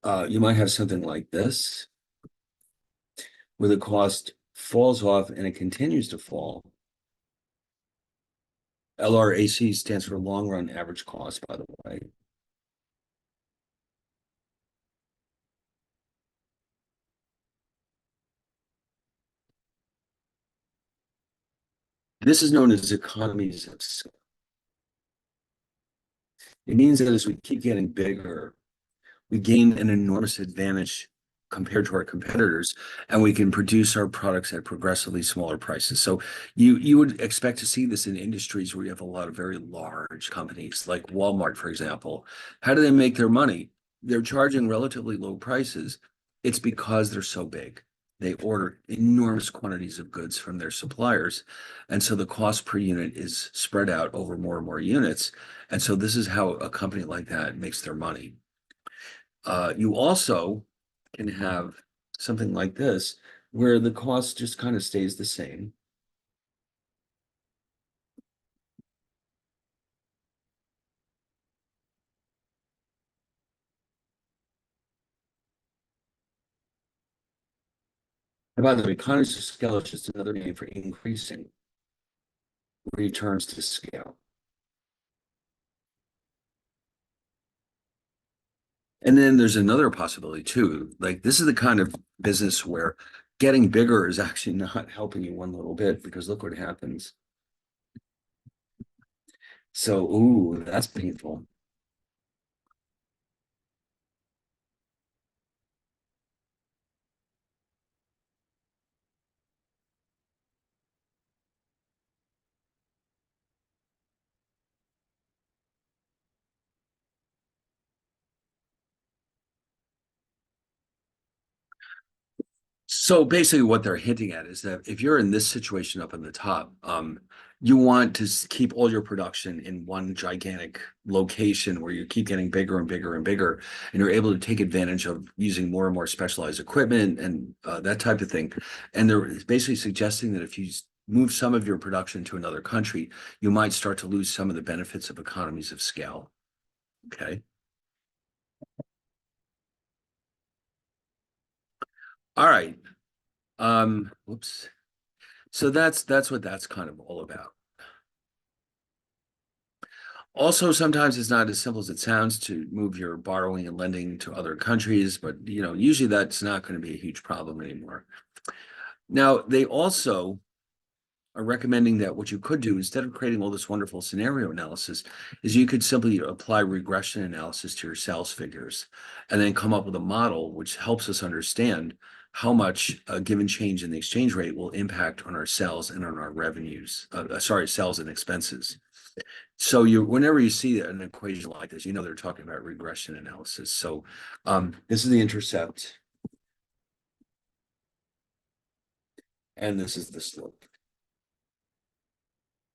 You might have something like this, where the cost falls off and it continues to fall. LRAC stands for long run average cost, by the way. This is known as economies of scale. It means that as we keep getting bigger, we gain an enormous advantage compared to our competitors, and we can produce our products at progressively smaller prices. So you would expect to see this in industries where you have a lot of very large companies, like Walmart, for example. How do they make their money? They're charging relatively low prices. It's because they're so big. They order enormous quantities of goods from their suppliers. And so the cost per unit is spread out over more and more units. And so this is how a company like that makes their money. You also can have something like this, where the cost just kind of stays the same. And by the way, economies of scale is just another name for increasing returns to scale. And then there's another possibility too. Like this is the kind of business where getting bigger is actually not helping you one little bit because look what happens. So, ooh, that's painful. So basically what they're hinting at is that if you're in this situation up in the top, you want to keep all your production in one gigantic location where you keep getting bigger and bigger and bigger, and you're able to take advantage of using more and more specialized equipment and that type of thing. And they're basically suggesting that if you move some of your production to another country, you might start to lose some of the benefits of economies of scale. Okay. All right. Whoops. So that's what that's kind of all about. Also, sometimes it's not as simple as it sounds to move your borrowing and lending to other countries, but usually that's not going to be a huge problem anymore. Now, they also are recommending that what you could do instead of creating all this wonderful scenario analysis is you could simply apply regression analysis to your sales figures and then come up with a model which helps us understand how much a given change in the exchange rate will impact on our sales and on our revenues, sales and expenses. So whenever you see an equation like this, they're talking about regression analysis. So this is the intercept, and this is the slope.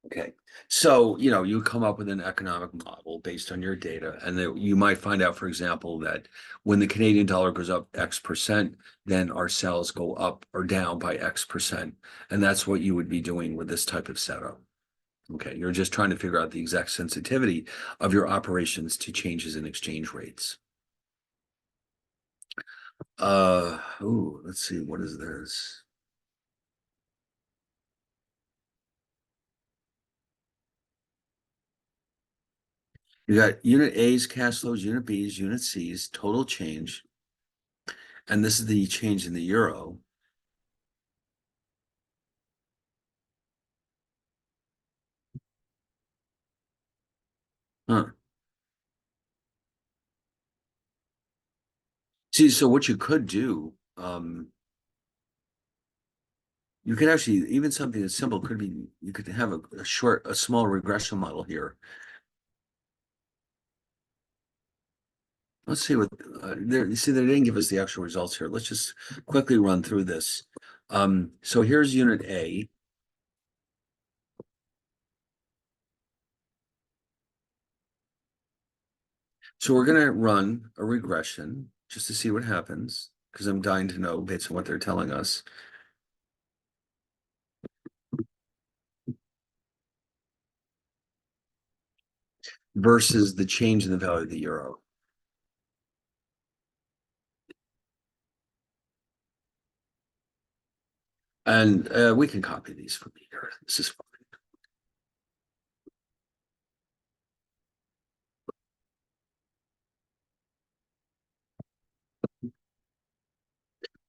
Okay. So, you come up with an economic model based on your data, and that you might find out, for example, that when the Canadian dollar goes up X percent, then our sales go up or down by X percent. And that's what you would be doing with this type of setup. Okay. You're just trying to figure out the exact sensitivity of your operations to changes in exchange rates. Let's see, what is this? You got unit A's cash flows, unit B's, unit C's, total change. And this is the change in the euro. Huh. See, so what you could do, you could actually, even something as simple could be, you could have a small regression model here. Let's see what, you see, they didn't give us the actual results here. Let's just quickly run through this. So here's unit A. So we're going to run a regression just to see what happens, because I'm dying to know based on what they're telling us. Versus the change in the value of the euro. And we can copy these from here. This is fine.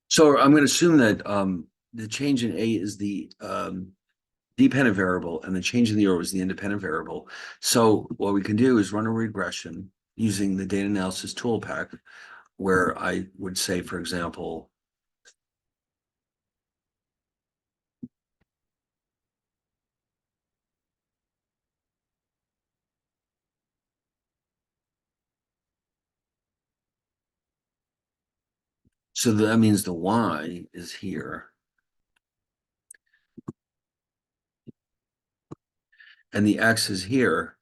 So I'm going to assume that the change in A is the dependent variable and the change in the euro is the independent variable. So what we can do is run a regression using the data analysis tool pack, where I would say, for example, so that means the Y is here. And the X is here.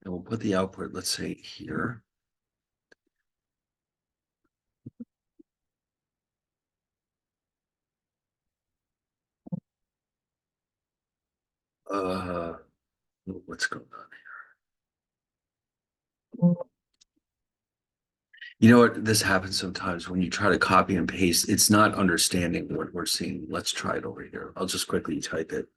And we'll put the output, let's say, here. What's going on You know what? This happens sometimes when you try to copy and paste. It's not understanding what we're seeing. Let's try it over here. I'll just quickly type it.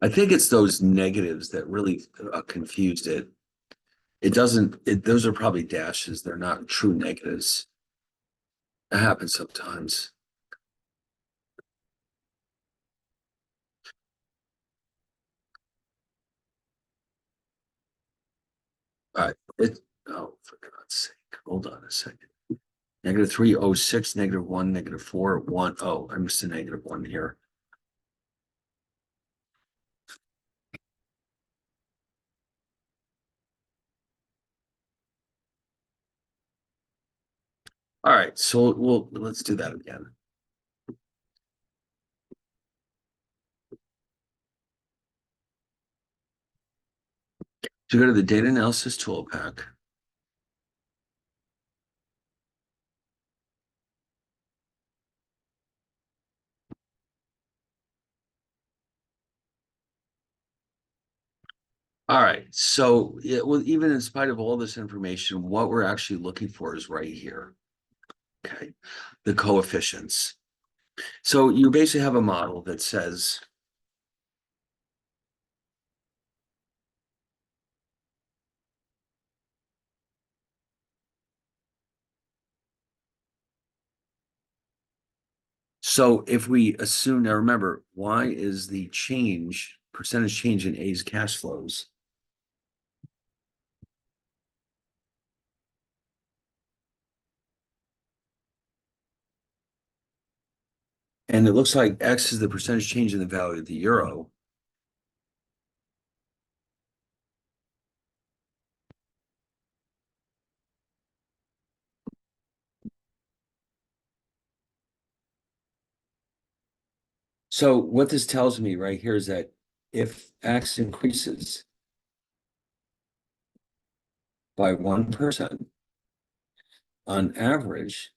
I think it's those negatives that really confused it. It doesn't, those are probably dashes. They're not true negatives. It happens sometimes. All right. Oh, for God's sake. Hold on a second. -306, -1, -4, 1. Oh, I missed a -1 here. All right. So let's do that again. So go to the data analysis tool pack. All right. So well, even in spite of all this information, what we're actually looking for is right here. Okay. The coefficients. So you basically have a model that says, so if we assume, now remember, Y is the change, percentage change in A's cash flows. And it looks like X is the percentage change in the value of the euro. So what this tells me right here is that if X increases by 1%, on average,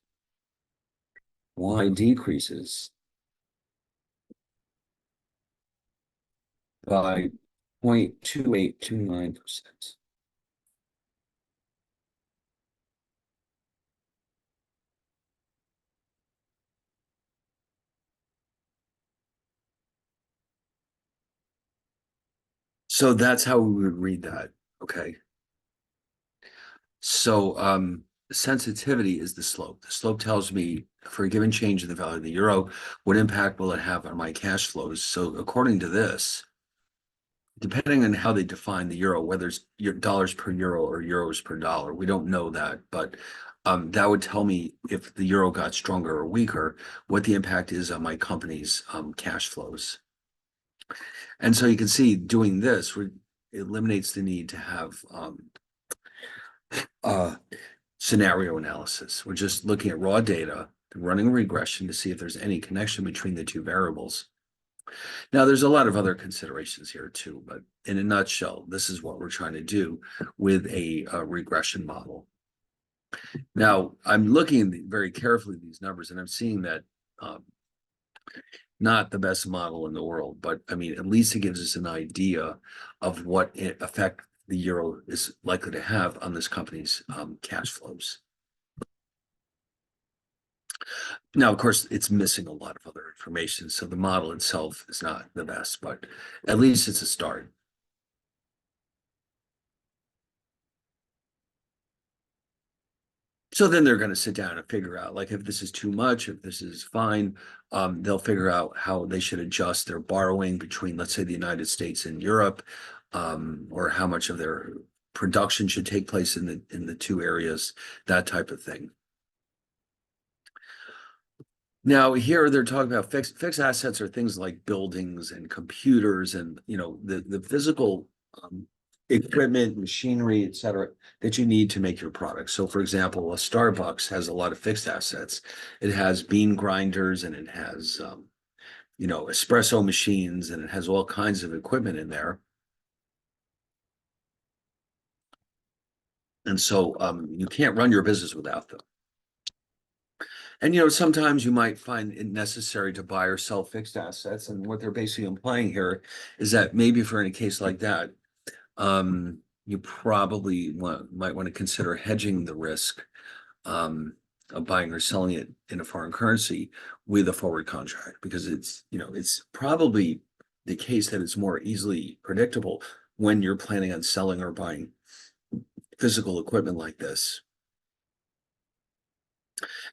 Y decreases by 0.2829%. So that's how we would read that. Okay. So sensitivity is the slope. The slope tells me for a given change in the value of the euro, what impact will it have on my cash flows? So according to this, depending on how they define the euro, whether it's your dollars per euro or euros per dollar, we don't know that, but that would tell me if the euro got stronger or weaker, what the impact is on my company's cash flows. And so you can see doing this eliminates the need to have uh, scenario analysis. We're just looking at raw data, running a regression to see if there's any connection between the two variables. Now, there's a lot of other considerations here too, but in a nutshell, this is what we're trying to do with a regression model. Now, I'm looking very carefully at these numbers, and I'm seeing that not the best model in the world, but I mean, at least it gives us an idea of what effect the euro is likely to have on this company's cash flows. Now, of course, it's missing a lot of other information, so the model itself is not the best, but at least it's a start. So then they're going to sit down and figure out, like, if this is too much, if this is fine, they'll figure out how they should adjust their borrowing between, let's say, the United States and Europe, or how much of their production should take place in the two areas, that type of thing. Now here they're talking about fixed assets are things like buildings and computers and the physical equipment, machinery, et cetera, that you need to make your product. So for example, a Starbucks has a lot of fixed assets. It has bean grinders and it has espresso machines and it has all kinds of equipment in there. And so you can't run your business without them. And, you know, sometimes you might find it necessary to buy or sell fixed assets. And what they're basically implying here is that maybe for in a case like that, you probably might want to consider hedging the risk of buying or selling it in a foreign currency with a forward contract, because it's, you know, it's probably the case that it's more easily predictable when you're planning on selling or buying physical equipment like this.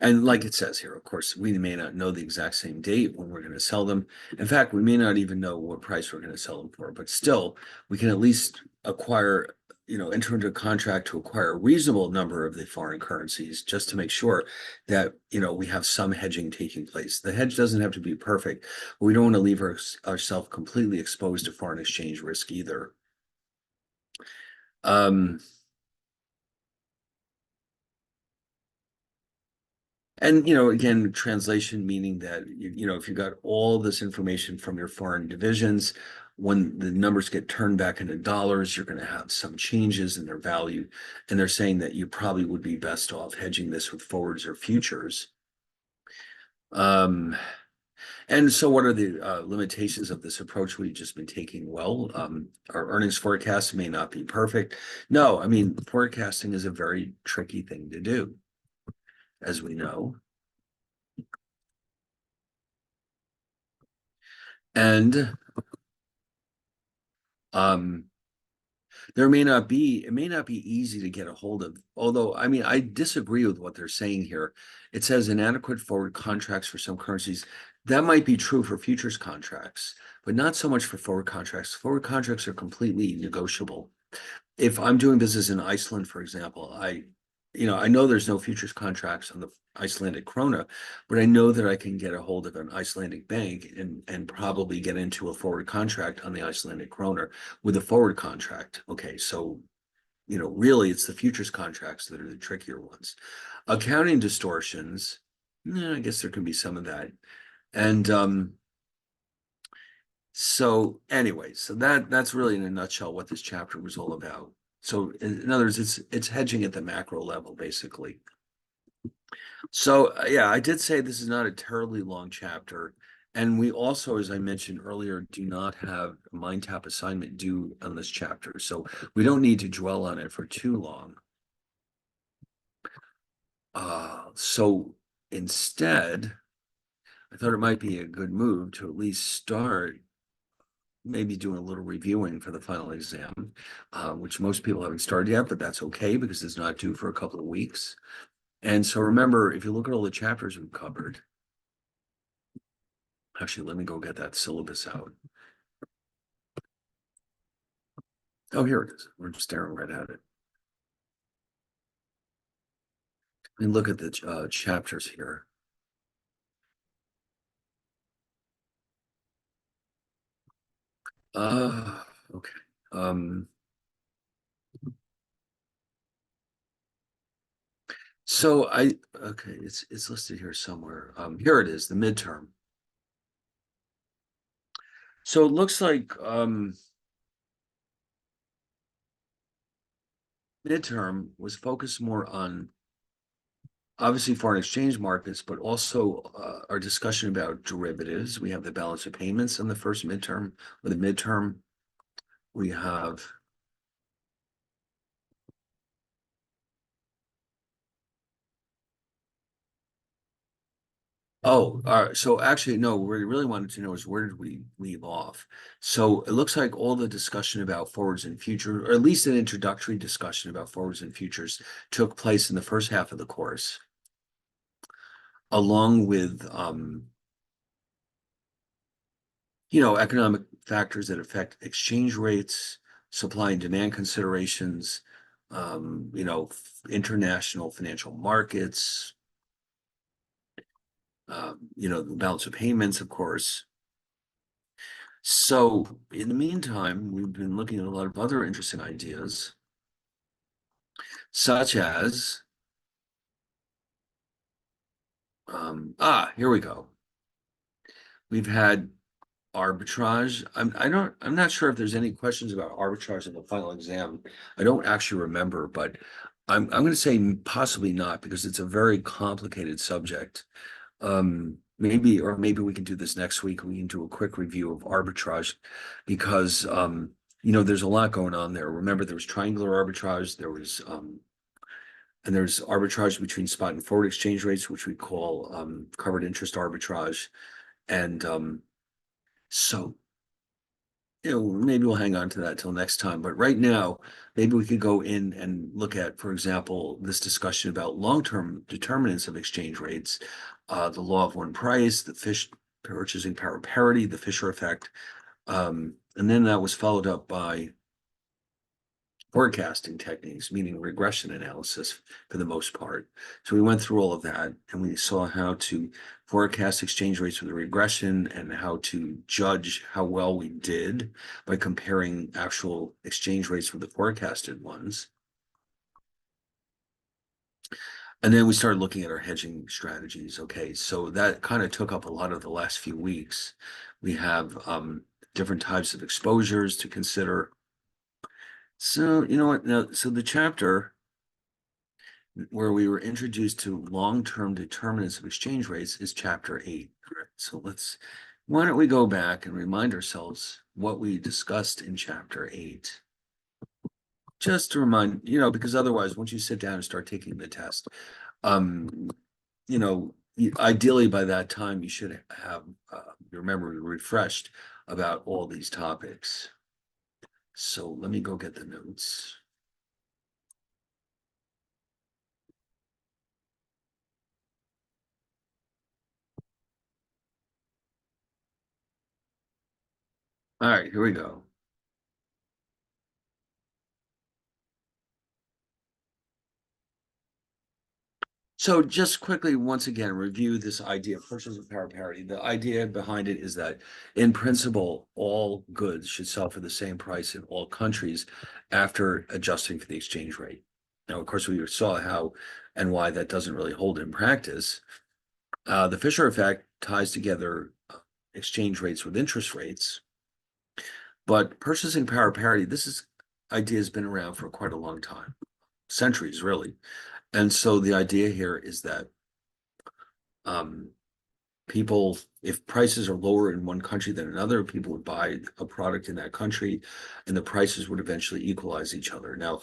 And like it says here, of course, we may not know the exact same date when we're going to sell them. In fact, we may not even know what price we're going to sell them for, but still, we can at least acquire, you know, enter into a contract to acquire a reasonable number of the foreign currencies just to make sure that, you know, we have some hedging taking place. The hedge doesn't have to be perfect, but we don't want to leave ourselves completely exposed to foreign exchange risk either. Um, And, you know, again, translation meaning that, you know, if you got all this information from your foreign divisions, when the numbers get turned back into dollars, you're going to have some changes in their value. And they're saying that you probably would be best off hedging this with forwards or futures. Um, and so what are the limitations of this approach we've just been taking? Well, our earnings forecast may not be perfect. No, I mean, forecasting is a very tricky thing to do, as we know. And um, it may not be easy to get a hold of. Although, I mean, I disagree with what they're saying here. It says inadequate forward contracts for some currencies. That might be true for futures contracts, but not so much for forward contracts. Forward contracts are completely negotiable. If I'm doing business in Iceland, for example, you know, I know there's no futures contracts on the Icelandic krona, but I know that I can get a hold of an Icelandic bank and probably get into a forward contract on the Icelandic krona with a forward contract. Okay, so, you know, really it's the futures contracts that are the trickier ones. Accounting distortions, I guess there can be some of that. And so anyway, so that's really in a nutshell what this chapter was all about. So in other words, it's hedging at the macro level, basically. So yeah, I did say this is not a terribly long chapter. And we also, as I mentioned earlier, do not have a mind tap assignment due on this chapter. So we don't need to dwell on it for too long. So instead, I thought it might be a good move to at least start maybe doing a little reviewing for the final exam, which most people haven't started yet, but that's okay because it's not due for a couple of weeks. And so remember, if you look at all the chapters we've covered, actually, let me go get that syllabus out. Oh, here it is. We're just staring right at it. And look at the chapters here. Okay. So okay, it's listed here somewhere. Here it is, the midterm. So it looks like midterm was focused more on obviously foreign exchange markets, but also our discussion about derivatives. We have the balance of payments in the first midterm. With the midterm, we have so actually, no, what we really wanted to know is where did we leave off? So it looks like all the discussion about forwards and futures, or at least an introductory discussion about forwards and futures, took place in the first half of the course, along with you know, economic factors that affect exchange rates, supply and demand considerations, you know, international financial markets, you know, the balance of payments, of course. So in the meantime, we've been looking at a lot of other interesting ideas, such as, here we go. We've had arbitrage. I'm not sure if there's any questions about arbitrage in the final exam. I don't actually remember, but I'm going to say possibly not because it's a very complicated subject. Maybe we can do this next week. We can do a quick review of arbitrage because, there's a lot going on there. Remember, there was triangular arbitrage, and there's arbitrage between spot and forward exchange rates, which we call covered interest arbitrage. And so maybe we'll hang on to that till next time. But right now, maybe we could go in and look at, for example, this discussion about long-term determinants of exchange rates, the law of one price, the fish purchasing power parity, the Fisher effect. And then that was followed up by forecasting techniques, meaning regression analysis for the most part. So we went through all of that and we saw how to forecast exchange rates with a regression and how to judge how well we did by comparing actual exchange rates with the forecasted ones. And then we started looking at our hedging strategies. Okay, so that kind of took up a lot of the last few weeks. We have different types of exposures to consider. So, you know what? Now, so the chapter where we were introduced to long-term determinants of exchange rates is chapter 8. So why don't we go back and remind ourselves what we discussed in chapter 8? Just to remind, because otherwise, once you sit down and start taking the test, ideally by that time, you should have your memory refreshed about all these topics. So let me go get the notes. All right, here we go. So just quickly, once again, review this idea of purchasing power parity. The idea behind it is that in principle, all goods should sell for the same price in all countries after adjusting for the exchange rate. Now, of course, we saw how and why that doesn't really hold in practice. The Fisher effect ties together exchange rates with interest rates, but purchasing power parity, idea has been around for quite a long time, centuries really. And so the idea here is that people, if prices are lower in one country than another, people would buy a product in that country and the prices would eventually equalize each other. Now,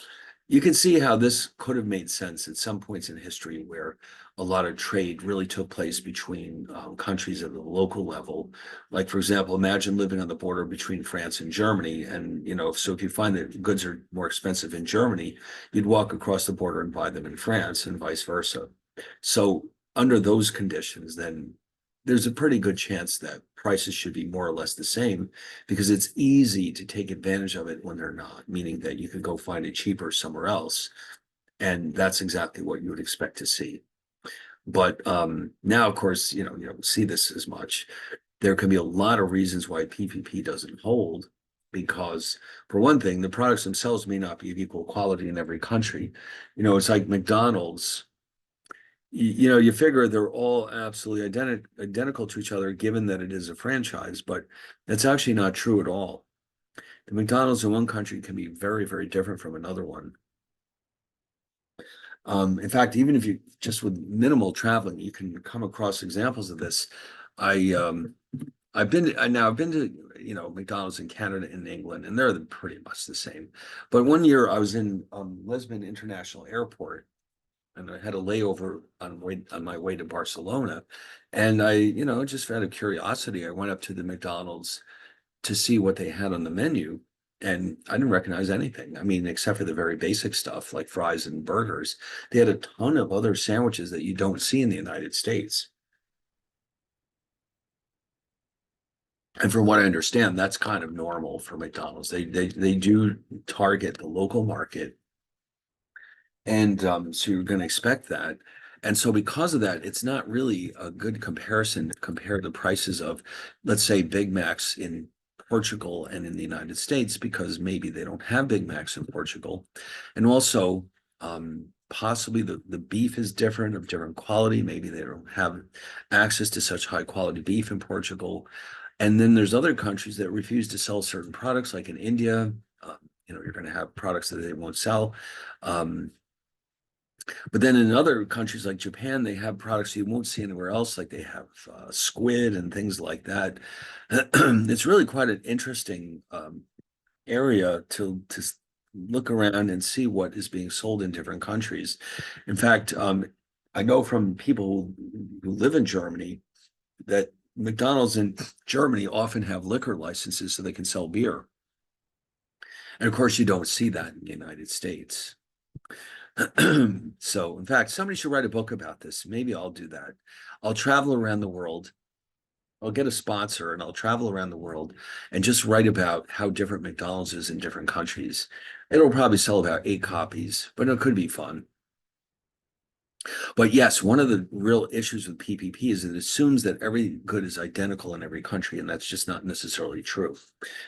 you can see how this could have made sense at some points in history where a lot of trade really took place between countries at the local level. Like, for example, imagine living on the border between France and Germany. And, so if you find that goods are more expensive in Germany, you'd walk across the border and buy them in France and vice versa. So under those conditions, then there's a pretty good chance that prices should be more or less the same because it's easy to take advantage of it when they're not, meaning that you could go find it cheaper somewhere else. And that's exactly what you would expect to see. But now, of course, you don't see this as much. There can be a lot of reasons why PPP doesn't hold because, for one thing, the products themselves may not be of equal quality in every country. It's like McDonald's. You figure they're all absolutely identical to each other, given that it is a franchise, but that's actually not true at all. The McDonald's in one country can be very, very different from another one. In fact, even if you just with minimal traveling, you can come across examples of this. I've been to McDonald's in Canada and England, and they're pretty much the same. But one year I was in Lisbon International Airport and I had a layover on my way to Barcelona. And I, just out of curiosity, I went up to the McDonald's to see what they had on the menu. And I didn't recognize anything. I mean, except for the very basic stuff like fries and burgers. They had a ton of other sandwiches that you don't see in the United States. And from what I understand, that's kind of normal for McDonald's. They do target the local market. And so you're going to expect that. And so because of that, it's not really a good comparison to compare the prices of, let's say, Big Macs in Portugal and in the United States, because maybe they don't have Big Macs in Portugal. And also, possibly the beef is different, of different quality. Maybe they don't have access to such high quality beef in Portugal. And then there's other countries that refuse to sell certain products, like in India. You're going to have products that they won't sell. But then in other countries like Japan, they have products you won't see anywhere else, like they have squid and things like that. It's really quite an interesting area to look around and see what is being sold in different countries. In fact, I know from people who live in Germany that McDonald's in Germany often have liquor licenses so they can sell beer. And of course, you don't see that in the United States. So, in fact, somebody should write a book about this. Maybe I'll do that. I'll travel around the world. I'll get a sponsor and I'll travel around the world and just write about how different McDonald's is in different countries. It'll probably sell about 8 copies, but it could be fun. But yes, one of the real issues with PPP is it assumes that every good is identical in every country, and that's just not necessarily true.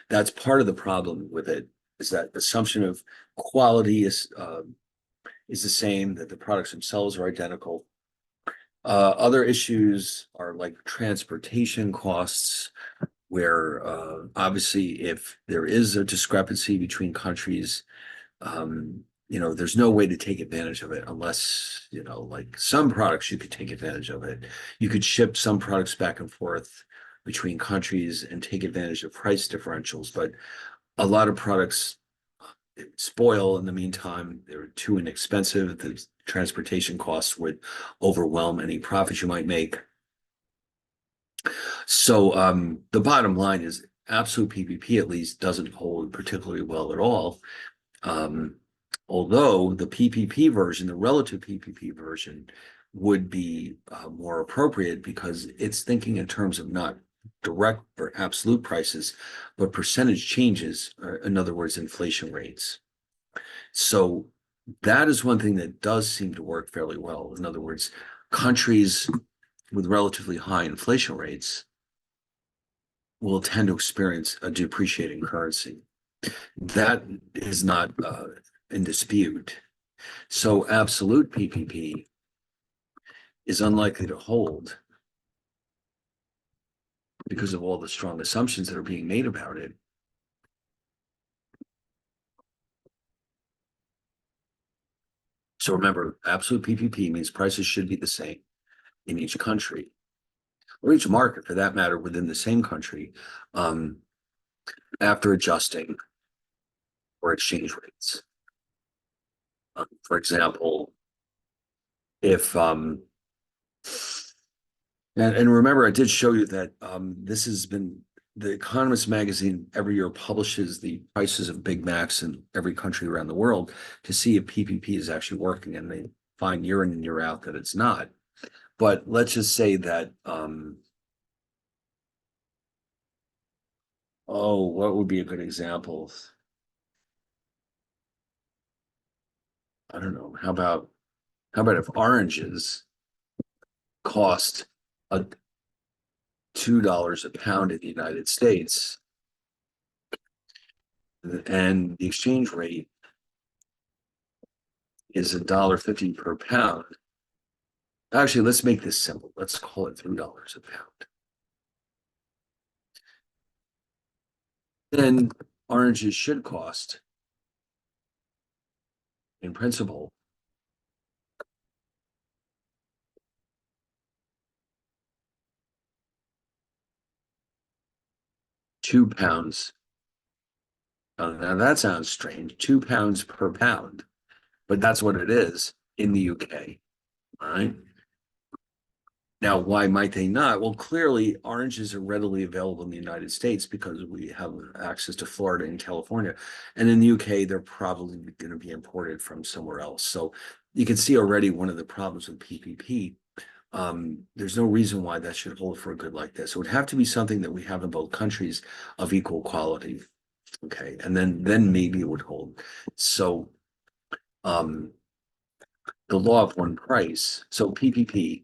That's part of the problem with it, is that assumption of quality is the same, that the products themselves are identical. Other issues are like transportation costs, where obviously if there is a discrepancy between countries, there's no way to take advantage of it unless, like some products you could take advantage of it. You could ship some products back and forth between countries and take advantage of price differentials, but a lot of products spoil in the meantime. They're too inexpensive. The transportation costs would overwhelm any profits you might make. So the bottom line is absolute PPP at least doesn't hold particularly well at all. Um, Although the PPP version, the relative PPP version, would be more appropriate because it's thinking in terms of not direct or absolute prices, but percentage changes, or in other words, inflation rates. So that is one thing that does seem to work fairly well. In other words, countries with relatively high inflation rates will tend to experience a depreciating currency. That is not in dispute. So absolute PPP is unlikely to hold because of all the strong assumptions that are being made about it. So remember, absolute PPP means prices should be the same in each country, or each market for that matter, within the same country, um, after adjusting for exchange rates. For example, if and remember, I did show you that this has been the Economist magazine every year publishes the prices of Big Macs in every country around the world to see if PPP is actually working, and they find year in and year out that it's not. But let's just say that what would be a good example? I don't know. How about if oranges cost a $2 a pound in the United States, and the exchange rate is $1.50 per pound. Actually, let's make this simple. Let's call it $3 a pound. Then oranges should cost, in principle, £2. Now that sounds strange. £2 per pound, but that's what it is in the UK. All right. Now, why might they not? Well, clearly, oranges are readily available in the United States because we have access to Florida and California. And in the UK, they're probably going to be imported from somewhere else. So you can see already one of the problems with PPP. There's no reason why that should hold for a good like this. It would have to be something that we have in both countries of equal quality. Okay. And then maybe it would hold. So um, the law of one price. So PPP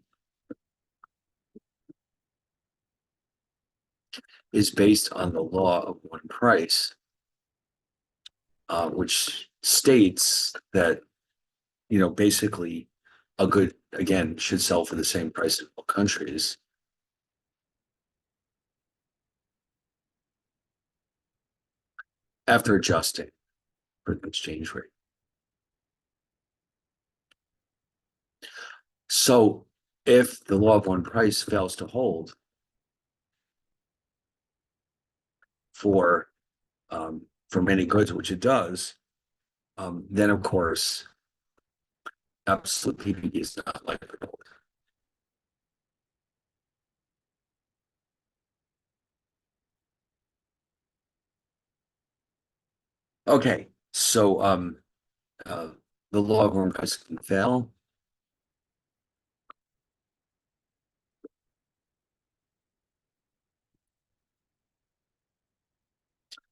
is based on the law of one price, which states that, basically a good, again, should sell for the same price in all countries. After adjusting for the exchange rate. So if the law of one price fails to hold for for many goods, which it does, then of course absolute PPP is not likely to hold. Okay, so uh, the law of one price can fail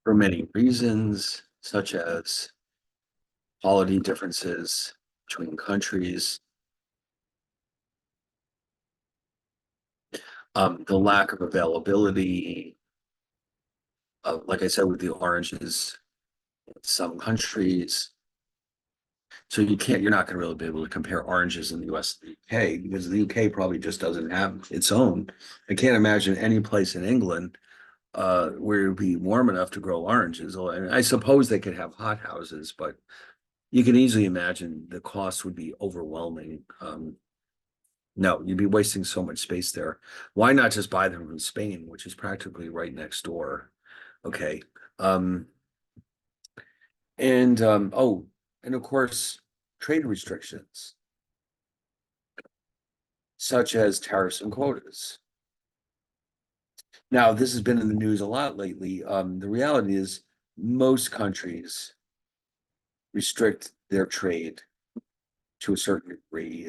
for many reasons, such as quality differences between countries, the lack of availability, like I said, with the oranges in some countries. So you're not going to really be able to compare oranges in the US and the UK because the UK probably just doesn't have its own. I can't imagine any place in England where it would be warm enough to grow oranges. And I suppose they could have hot houses, but you can easily imagine the cost would be overwhelming. No, you'd be wasting so much space there. Why not just buy them from Spain, which is practically right next door? Okay. Um, oh, and of course, trade restrictions, such as tariffs and quotas. Now, this has been in the news a lot lately. The reality is most countries restrict their trade to a certain degree.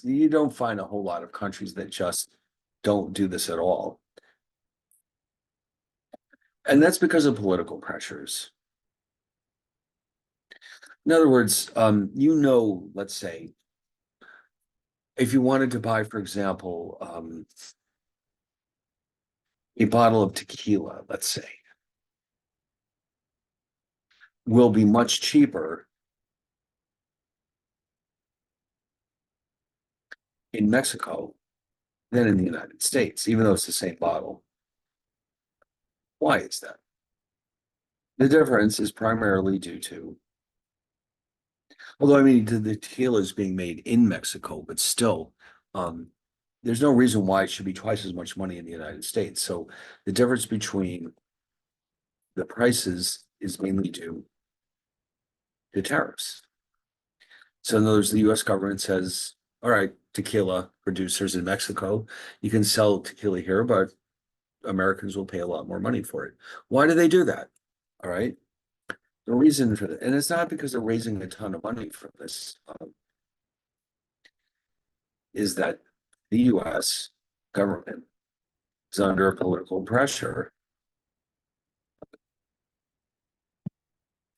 You don't find a whole lot of countries that just don't do this at all. And that's because of political pressures. In other words, let's say, if you wanted to buy, for example, a bottle of tequila, let's say, will be much cheaper in Mexico than in the United States, even though it's the same bottle. Why is that? The difference is primarily due to, although I mean, the tequila is being made in Mexico, but still, um, there's no reason why it should be twice as much money in the United States. So the difference between the prices is mainly due to tariffs. So in other words, the US government says, all right, tequila producers in Mexico, you can sell tequila here, but Americans will pay a lot more money for it. Why do they do that? All right. The reason for that, and it's not because they're raising a ton of money from this, is that the US government is under political pressure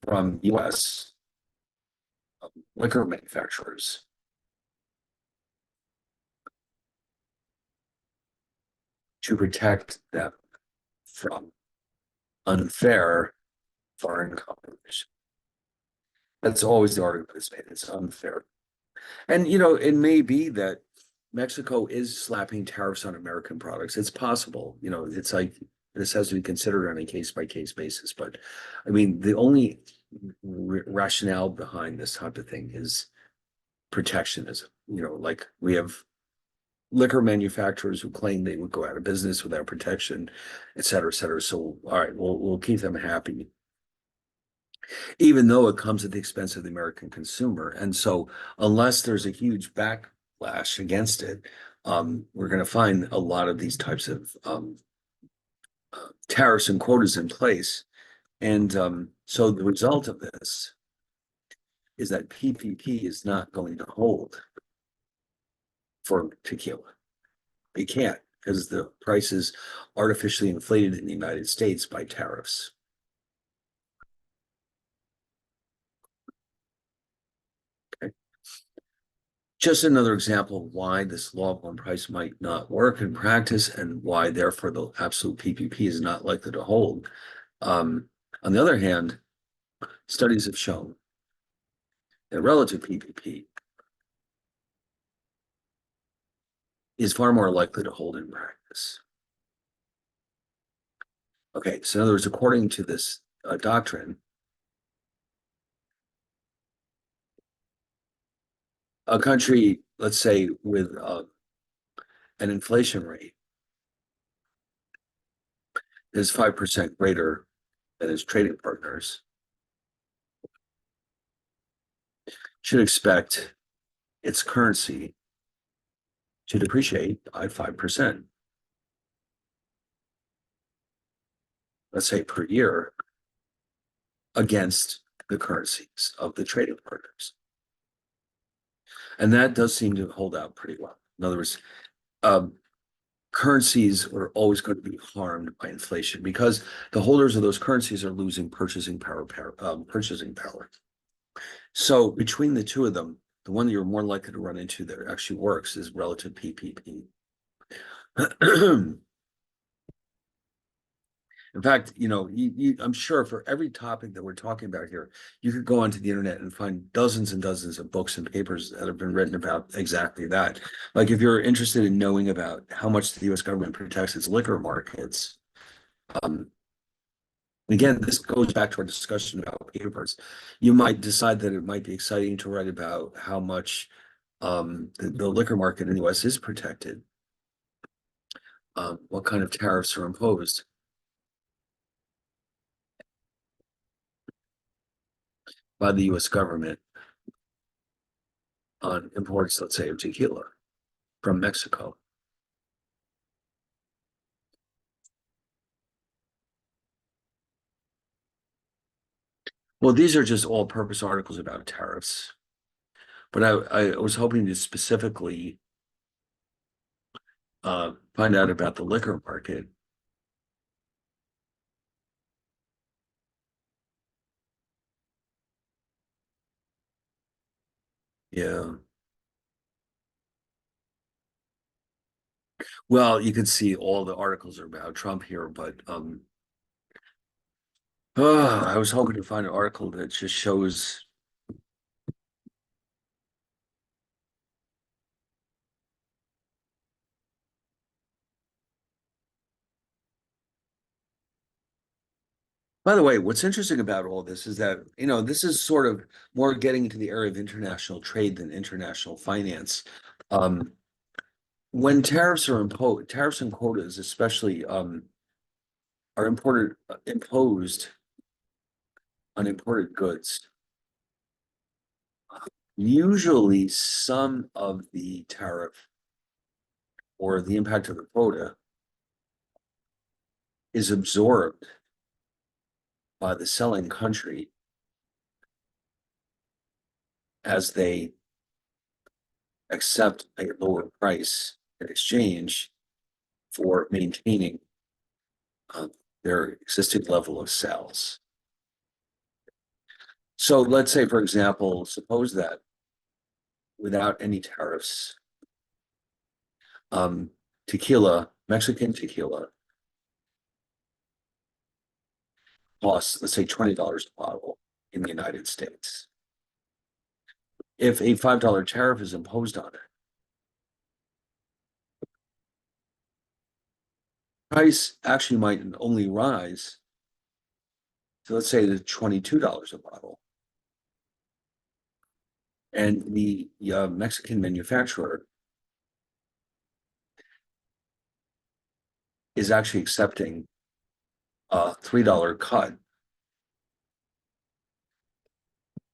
from US liquor manufacturers to protect them from unfair foreign competition. That's always the argument that's made. It's unfair. And it may be that Mexico is slapping tariffs on American products. It's possible. It's like this has to be considered on a case by case basis. But I mean, the only rationale behind this type of thing is protectionism. Like we have liquor manufacturers who claim they would go out of business without protection, et cetera, et cetera. So, all right, we'll keep them happy, even though it comes at the expense of the American consumer. And so, unless there's a huge backlash against it, we're going to find a lot of these types of tariffs and quotas in place. And so the result of this is that PPP is not going to hold for tequila. It can't because the price is artificially inflated in the United States by tariffs. Okay. Just another example of why this law of one price might not work in practice and why, therefore, the absolute PPP is not likely to hold. On the other hand, studies have shown that relative PPP is far more likely to hold in practice. Okay, so in other words, according to this doctrine, a country let's say with an inflation rate is 5% greater than its trading partners, should expect its currency to depreciate by 5%, let's say per year, against the currencies of the trading partners. And that does seem to hold out pretty well. In other words, currencies are always going to be harmed by inflation because the holders of those currencies are losing purchasing power. So between the two of them, the one you're more likely to run into that actually works is relative PPP. In fact, I'm sure for every topic that we're talking about here, you could go onto the internet and find dozens and dozens of books and papers that have been written about exactly that. Like if you're interested in knowing about how much the US government protects its liquor markets, again, this goes back to our discussion about papers. You might decide that it might be exciting to write about how much the liquor market in the US is protected, what kind of tariffs are imposed by the US government on imports, let's say, of tequila from Mexico. Well, these are just all-purpose articles about tariffs, but I was hoping to specifically find out about the liquor market. Yeah. Well, you can see all the articles are about Trump here, but I was hoping to find an article that just shows. By the way, what's interesting about all this is that, this is sort of more getting into the area of international trade than international finance. Um, when tariffs are imposed, tariffs and quotas, especially, are imposed on imported goods, usually some of the tariff or the impact of the quota is absorbed by the selling country as they accept a lower price in exchange for maintaining uh, their existing level of sales. So let's say, for example, suppose that without any tariffs, Mexican tequila costs, let's say, $20 a bottle in the United States. If a $5 tariff is imposed on it, price actually might only rise to, let's say, the $22 a bottle. And the Mexican manufacturer is actually accepting a $3 cut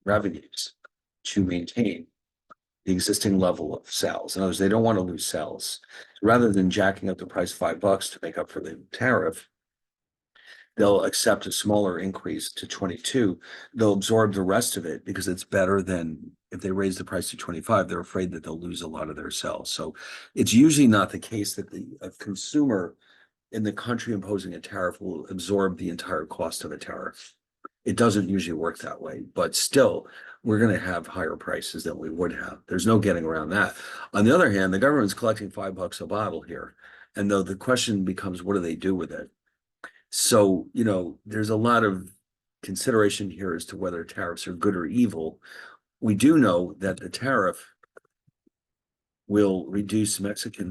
revenues to maintain the existing level of sales. In other words, they don't want to lose sales. Rather than jacking up the price $5 to make up for the tariff, they'll accept a smaller increase to 22. They'll absorb the rest of it because it's better than if they raise the price to 25, they're afraid that they'll lose a lot of their sales. So it's usually not the case that a consumer in the country imposing a tariff will absorb the entire cost of a tariff. It doesn't usually work that way, but still, we're going to have higher prices than we would have. There's no getting around that. On the other hand, the government's collecting $5 a bottle here. And though the question becomes, what do they do with it? So, there's a lot of consideration here as to whether tariffs are good or evil. We do know that the tariff will reduce Mexican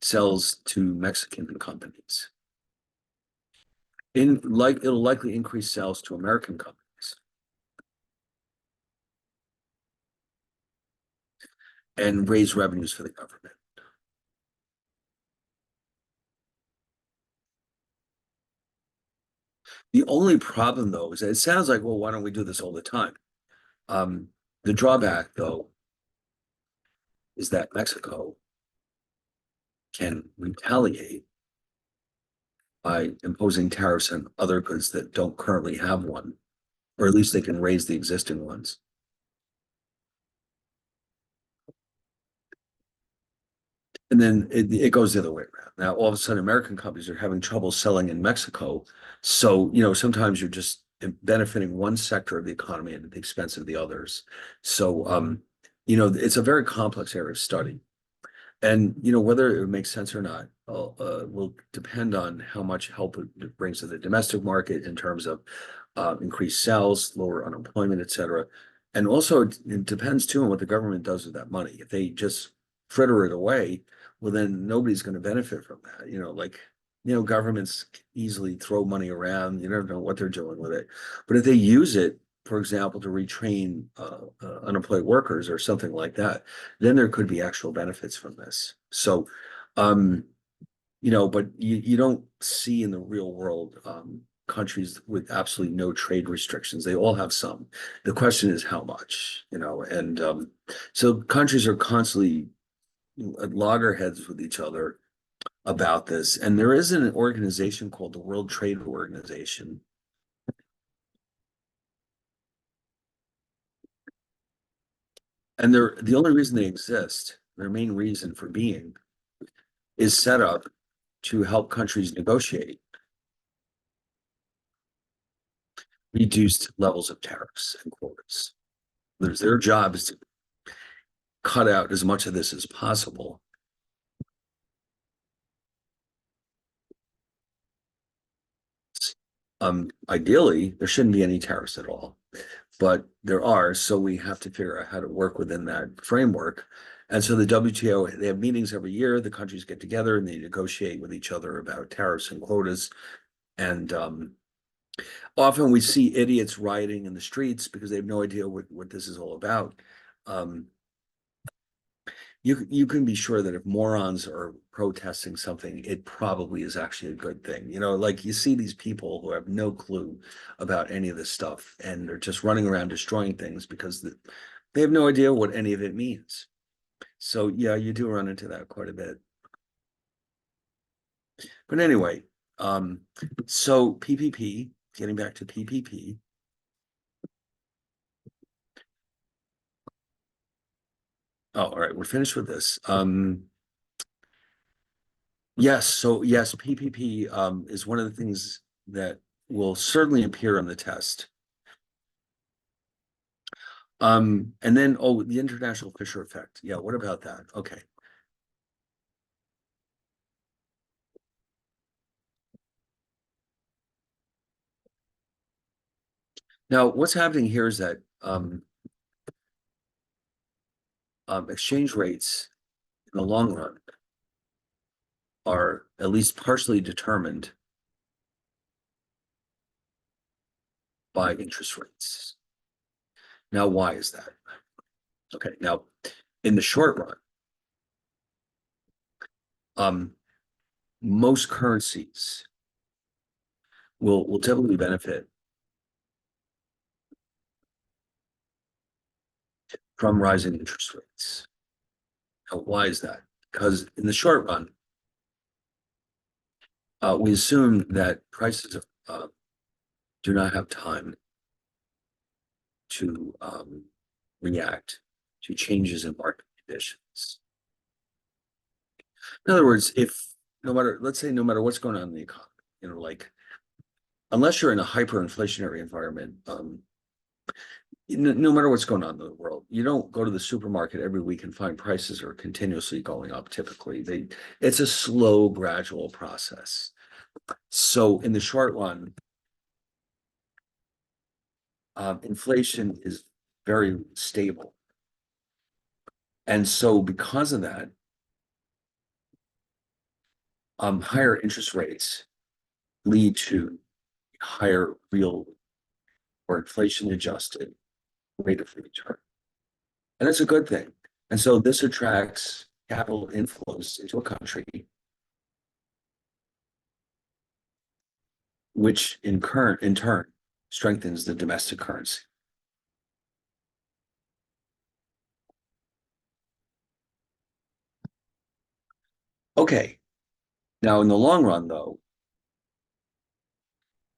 sales to Mexican companies. It'll likely increase sales to American companies. and raise revenues for the government. The only problem though is that it sounds like, well, why don't we do this all the time? Um, the drawback though is that Mexico can retaliate by imposing tariffs on other goods that don't currently have one, or at least they can raise the existing ones. And then it goes the other way around. Now, all of a sudden, American companies are having trouble selling in Mexico. So, sometimes you're just benefiting one sector of the economy at the expense of the others. So, it's a very complex area of study. And, whether it makes sense or not, will depend on how much help it brings to the domestic market in terms of increased sales, lower unemployment, et cetera. And also, it depends too on what the government does with that money. If they just fritter it away, well, then nobody's going to benefit from that. Governments easily throw money around. You never know what they're doing with it. But if they use it, for example, to retrain unemployed workers or something like that, then there could be actual benefits from this. So, um, but you don't see in the real world countries with absolutely no trade restrictions. They all have some. The question is how much, and so countries are constantly at loggerheads with each other about this. And there is an organization called the World Trade Organization. And the only reason they exist, their main reason for being, is set up to help countries negotiate reduced levels of tariffs and quotas. Their job is to cut out as much of this as possible. Ideally, there shouldn't be any tariffs at all, but there are, so we have to figure out how to work within that framework. And so the WTO, they have meetings every year. The countries get together and they negotiate with each other about tariffs and quotas. And often we see idiots rioting in the streets because they have no idea what this is all about. You can be sure that if morons are protesting something, it probably is actually a good thing. Like you see these people who have no clue about any of this stuff and they're just running around destroying things because they have no idea what any of it means. So yeah, you do run into that quite a bit. But anyway, so PPP, getting back to PPP. Oh, all right, we're finished with this. Yes, so yes, PPP is one of the things that will certainly appear on the test. And then, the international Fisher effect. Yeah, what about that? Okay. Now, what's happening here is that exchange rates in the long run are at least partially determined by interest rates. Now, why is that? Okay, now in the short run, most currencies will typically benefit from rising interest rates. Now, why is that? Because in the short run, we assume that prices do not have time to react to changes in market conditions. In other words, if let's say no matter what's going on in the economy, like unless you're in a hyperinflationary environment, no matter what's going on in the world, you don't go to the supermarket every week and find prices are continuously going up. Typically, it's a slow, gradual process. So in the short run, inflation is very stable. And so because of that, higher interest rates lead to higher real or inflation adjusted rate of return. And that's a good thing. And so this attracts capital inflows into a country, which in turn strengthens the domestic currency. Okay, now in the long run, though,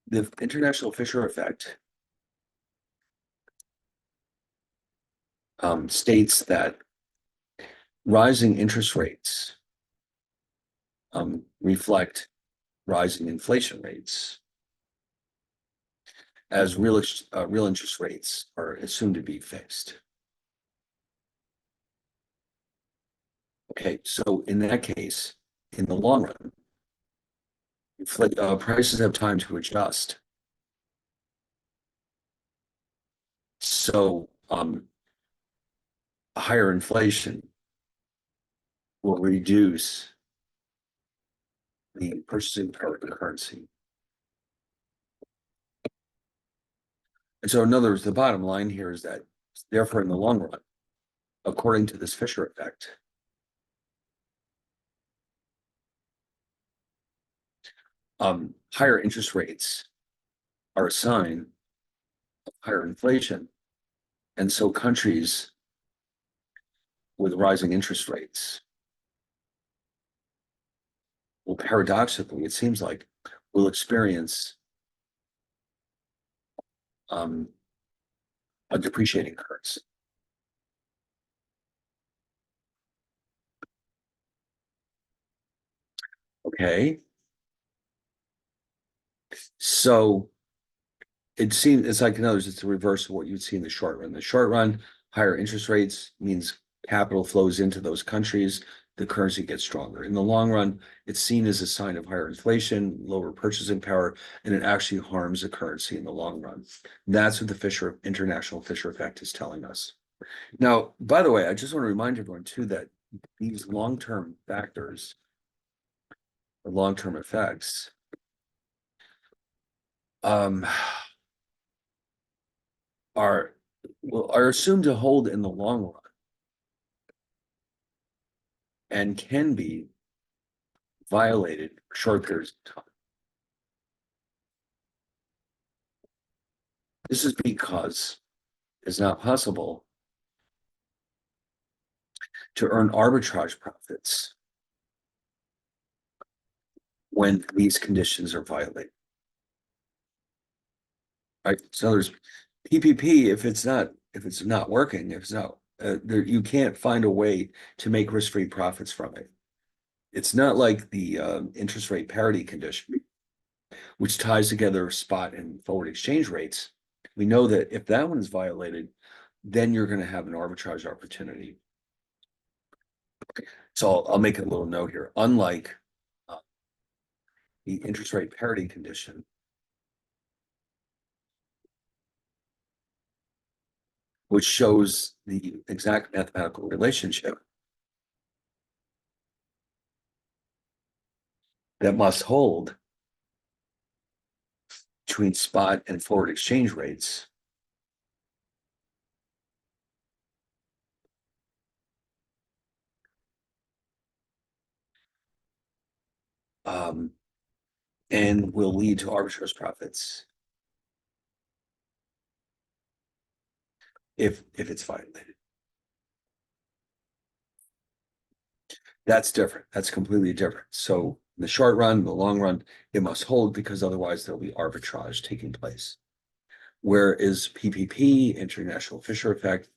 the international Fisher effect states that rising interest rates reflect rising inflation rates as real interest rates are assumed to be fixed. Okay, so in that case, in the long run, prices have time to adjust. So higher inflation will reduce the purchasing power of the currency. And so in other words, the bottom line here is that therefore in the long run, according to this Fisher effect, higher interest rates are a sign of higher inflation. And so countries with rising interest rates will paradoxically, it seems like, will experience a depreciating currency. Okay. So it's like in others, it's the reverse of what you'd see in the short run. In the short run, higher interest rates means capital flows into those countries, the currency gets stronger. In the long run, it's seen as a sign of higher inflation, lower purchasing power, and it actually harms the currency in the long run. That's what the international Fisher effect is telling us. Now, by the way, I just want to remind everyone too that these long-term factors or long-term effects um, are assumed to hold in the long run and can be violated for short periods of time. This is because it's not possible to earn arbitrage profits when these conditions are violated. Right? So there's PPP, if it's not working, if it's not you can't find a way to make risk-free profits from it. It's not like the interest rate parity condition, which ties together spot and forward exchange rates. We know that if that one is violated, then you're going to have an arbitrage opportunity. So I'll make a little note here. Unlike the interest rate parity condition, which shows the exact mathematical relationship that must hold between spot and forward exchange rates. And will lead to arbitrage profits if it's violated. That's different. That's completely different. So in the short run, the long run, it must hold because otherwise there'll be arbitrage taking place. Whereas PPP, international Fisher effect,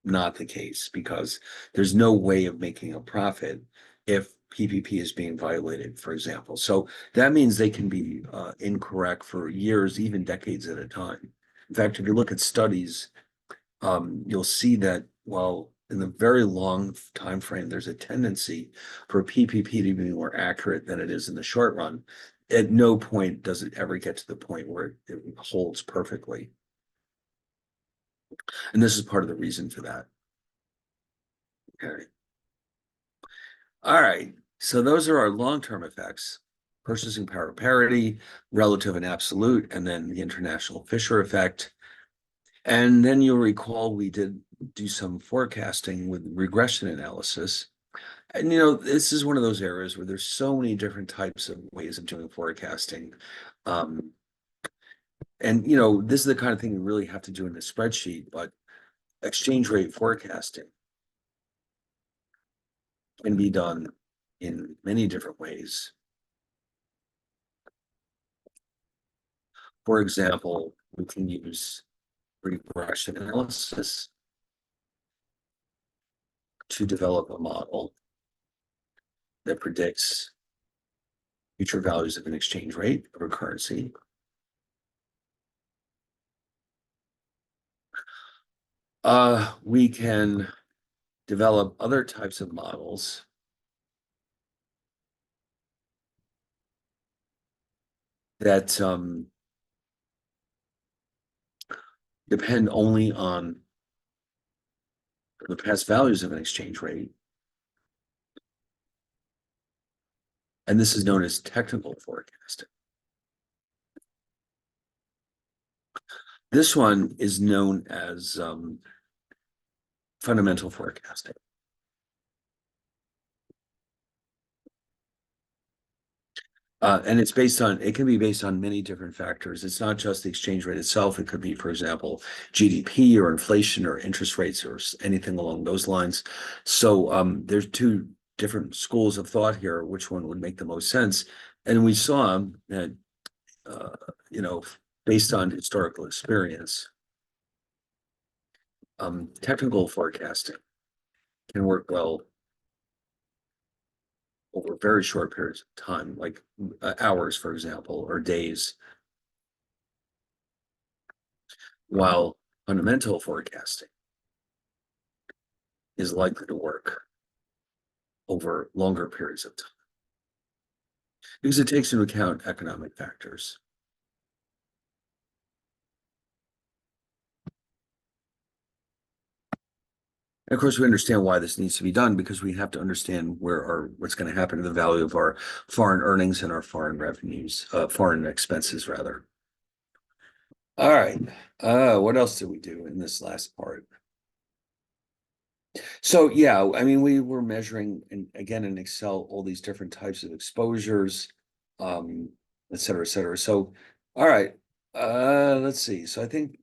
not the case because there's no way of making a profit if PPP is being violated, for example. So that means they can be incorrect for years, even decades at a time. In fact, if you look at studies, you'll see that while in the very long time frame, there's a tendency for PPP to be more accurate than it is in the short run. At no point does it ever get to the point where it holds perfectly. And this is part of the reason for that. Okay. All right. So those are our long-term effects: purchasing power parity, relative and absolute, and then the international Fisher effect. And then you'll recall we did do some forecasting with regression analysis. And you know, this is one of those areas where there's so many different types of ways of doing forecasting. Um, and you know, this is the kind of thing you really have to do in a spreadsheet, but exchange rate forecasting can be done in many different ways. For example, we can use regression analysis to develop a model that predicts future values of an exchange rate of a currency. We can develop other types of models that depend only on the past values of an exchange rate. And this is known as technical forecasting. This one is known as fundamental forecasting. And it's based on, it can be based on many different factors. It's not just the exchange rate itself. It could be, for example, GDP or inflation or interest rates or anything along those lines. So there's two different schools of thought here, which one would make the most sense. And we saw that, you know, based on historical experience, technical forecasting can work well over very short periods of time, like hours, for example, or days, while fundamental forecasting is likely to work over longer periods of time because it takes into account economic factors. And of course, we understand why this needs to be done because we have to understand what's going to happen to the value of our foreign earnings and our foreign revenues, foreign expenses rather. All right. What else did we do in this last part? So yeah, I mean, we were measuring again in Excel all these different types of exposures, um, et cetera, et cetera. So, all right, let's see. So I think,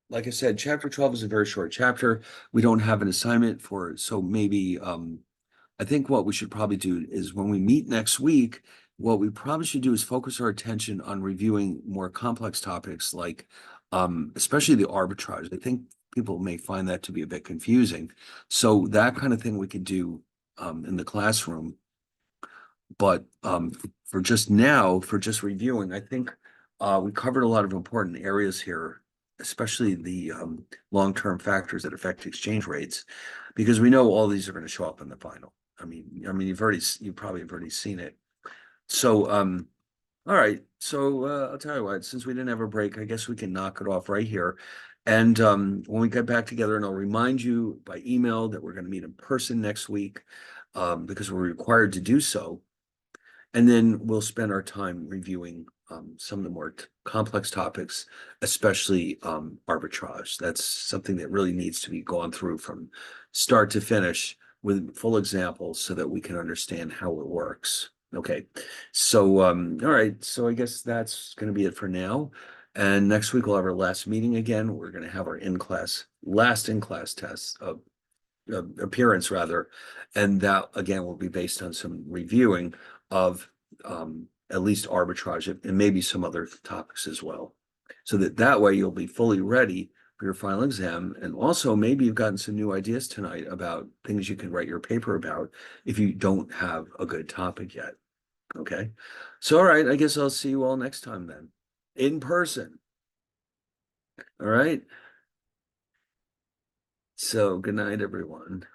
like I said, chapter 12 is a very short chapter. We don't have an assignment for it, so maybe I think what we should probably do is when we meet next week, what we probably should do is focus our attention on reviewing more complex topics like especially the arbitrage. I think people may find that to be a bit confusing. So that kind of thing we could do in the classroom. But for just now, for just reviewing, I think we covered a lot of important areas here, especially the long-term factors that affect exchange rates, because we know all these are going to show up in the final. You probably have already seen it. So, all right. So I'll tell you what, since we didn't have a break, I guess we can knock it off right here. And when we get back together, and I'll remind you by email that we're going to meet in person next week because we're required to do so. And then we'll spend our time reviewing some of the more complex topics, especially arbitrage. That's something that really needs to be gone through from start to finish with full examples so that we can understand how it works. Okay, so all right, so I guess that's going to be it for now. And next week we'll have our last meeting again. We're going to have our last in-class test of appearance rather, and that again will be based on some reviewing of at least arbitrage and maybe some other topics as well. So that way you'll be fully ready for your final exam. And also maybe you've gotten some new ideas tonight about things you can write your paper about if you don't have a good topic yet. Okay. So, all right, I guess I'll see you all next time then in person. All right. So good night, everyone.